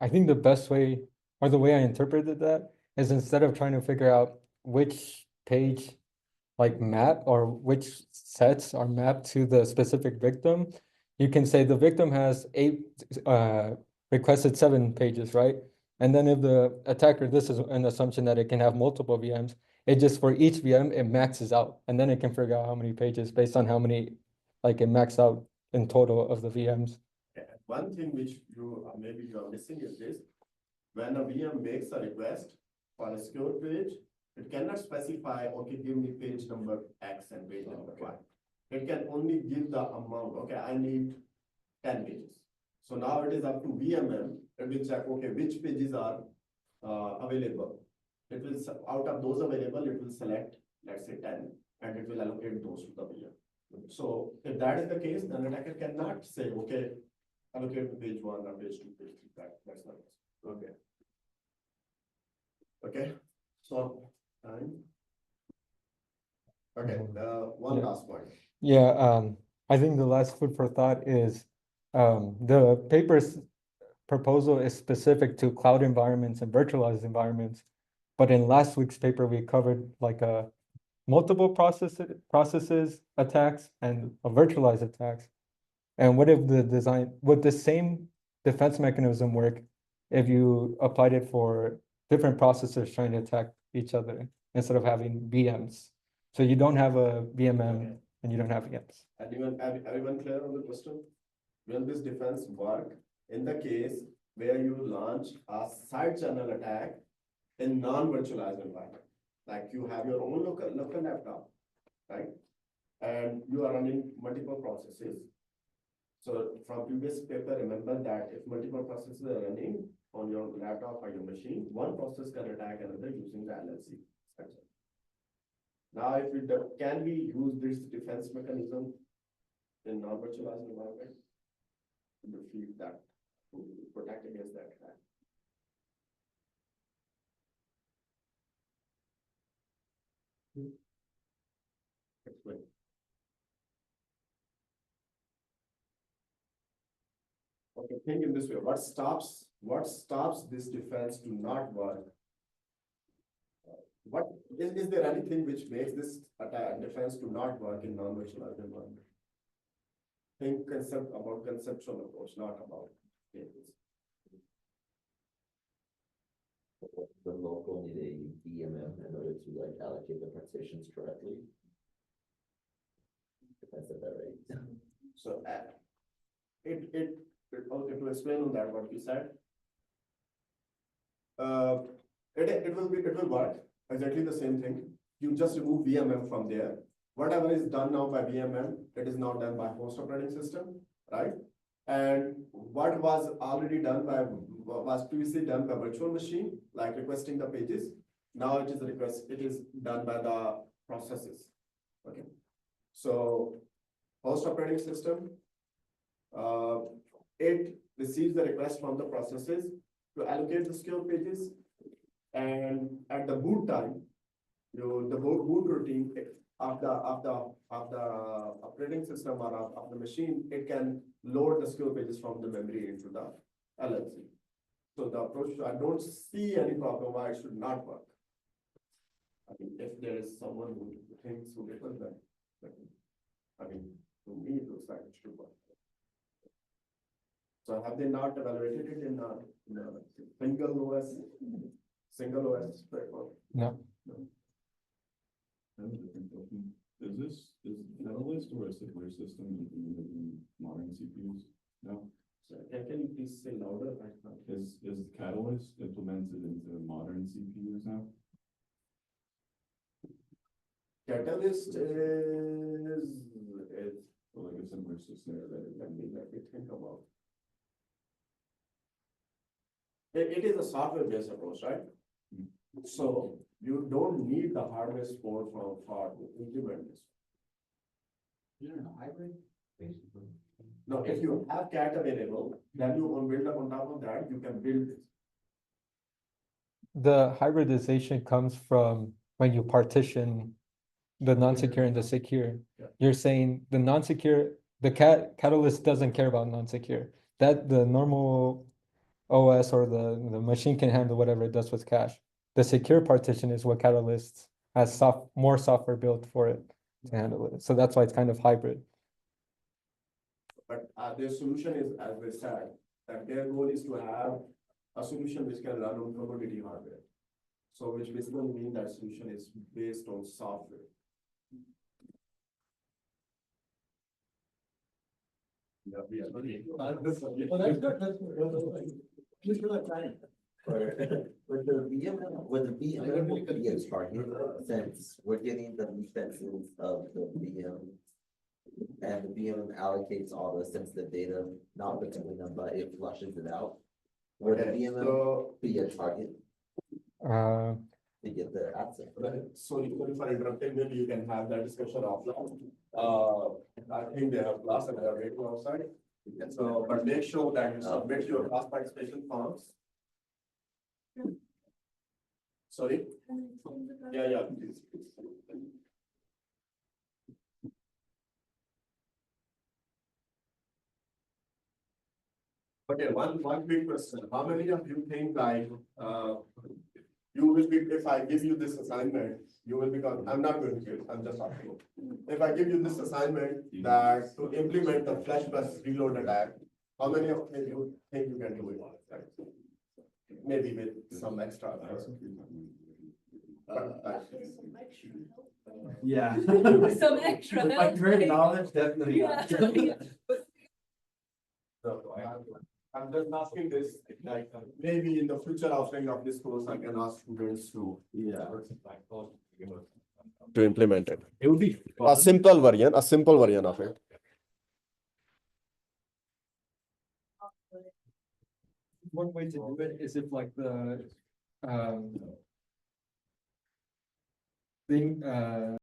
I think the best way, or the way I interpreted that, is instead of trying to figure out which page like map or which sets are mapped to the specific victim, you can say the victim has 8 requested 7 pages, right? And then if the attacker, this is an assumption that it can have multiple VMs, it just for each VM, it maxes out. And then it can figure out how many pages based on how many, like it maxed out in total of the VMs. One thing which maybe you are missing is this: when a VM makes a request for a secure page, it cannot specify, okay, give me page number X and page number Y. It can only give the amount, okay, I need 10 pages. So now it is up to VMM, it will check, okay, which pages are available. It will, out of those available, it will select, let's say 10, and it will allocate those to the VM. So if that is the case, then attacker cannot say, okay, allocate to page 1 or page 2, page 3, that's not it. Okay. Okay, so time. Okay, one Yeah. last point. Yeah, I think the last food for thought is the paper's proposal is specific to cloud environments and virtualized environments. But in last week's paper, we covered like multiple processes attacks and a virtualized attacks. And what if would the same defense mechanism work if you applied it for different processors trying to attack each other instead of having VMs? So you don't have a VMM and you don't have VMs. Everyone clear on the question? Will this defense work in the case where you launch a side channel attack in non-virtualized environment? Like you have your own local laptop, right? And you are running multiple processes. So from previous paper, remember that if multiple processes are running on your laptop or your machine, one process can attack another using the LLC structure. Now, if we can we use this defense mechanism in non-virtualized environment to defeat that, to protect against that attack? Explain. Okay, think in this way, what stops this defense to not work? What is there anything which makes this attack defense to not work in non-virtualized environment? Think conceptual approach, not about cases. The local need a VMM in order to like allocate the partitions correctly. If I said that right. So okay, to explain on that what you said. It will work exactly the same thing. You just remove VMM from there. Whatever is done now by VMM, it is now done by host operating system, right? And what was already done was previously done by virtual machine, like requesting the pages. Now it is done by the processes. Okay. So host operating system, it receives the request from the processes to allocate the secure pages. And at the boot time, the boot routine of the operating system or of the machine, it can load the secure pages from the memory into the LLC. So the approach, I don't see any problem why it should not work. I mean, if there is someone who thinks who differs, then I mean, to me, it looks like it should work. So have they not evaluated it in a single OS platform? No. Is Catalyst or a simpler system in modern CPUs? No. So can you please say louder? Is Catalyst implemented into modern CPUs now? Catalyst is Or like a simpler system? let me think about. It is a software-based approach, right? So you don't need the hardware support for implement this. You're in a hybrid, basically. No, if you have CAT available, then you can build up on top of that, you can build this. The hybridization comes from when you partition the non-secure and the secure. Yeah. You're saying the non-secure, the catalyst doesn't care about non-secure. That the normal OS or the machine can handle whatever it does with cache. The secure partition is what Catalyst has more software built for it to handle it. So that's why it's kind of hybrid. But their solution is, as they said, that their goal is to have a solution which can run on commodity hardware. So which basically means that solution is based on software. Yeah, we are. With the VM be a target, since we're getting the defenses of the VM. And the VM allocates all the sensitive data, not between them, but it flushes it out. Would the VM So, be a target to get the access? sorry for interrupting, maybe you can have that discussion offline. I think they have class and they are waiting outside. So, but make sure that you submit your class participation forms. Sorry? Yeah, please. Okay, one quick question. How many of you think like, you will be, if I give you this assignment, you will be, I'm not going to give, I'm just asking. If I give you this assignment that to implement the flash bus reload attack, how many of you think you can do it? Like, maybe with some extra. Yeah. Some extra. With my current knowledge, definitely. Yeah. So I'm just asking this, like, maybe in the future offering of this course, I can ask students to. Yeah. To implement it. It would be A fun. simple version of it. One way to do it is if like the, thing,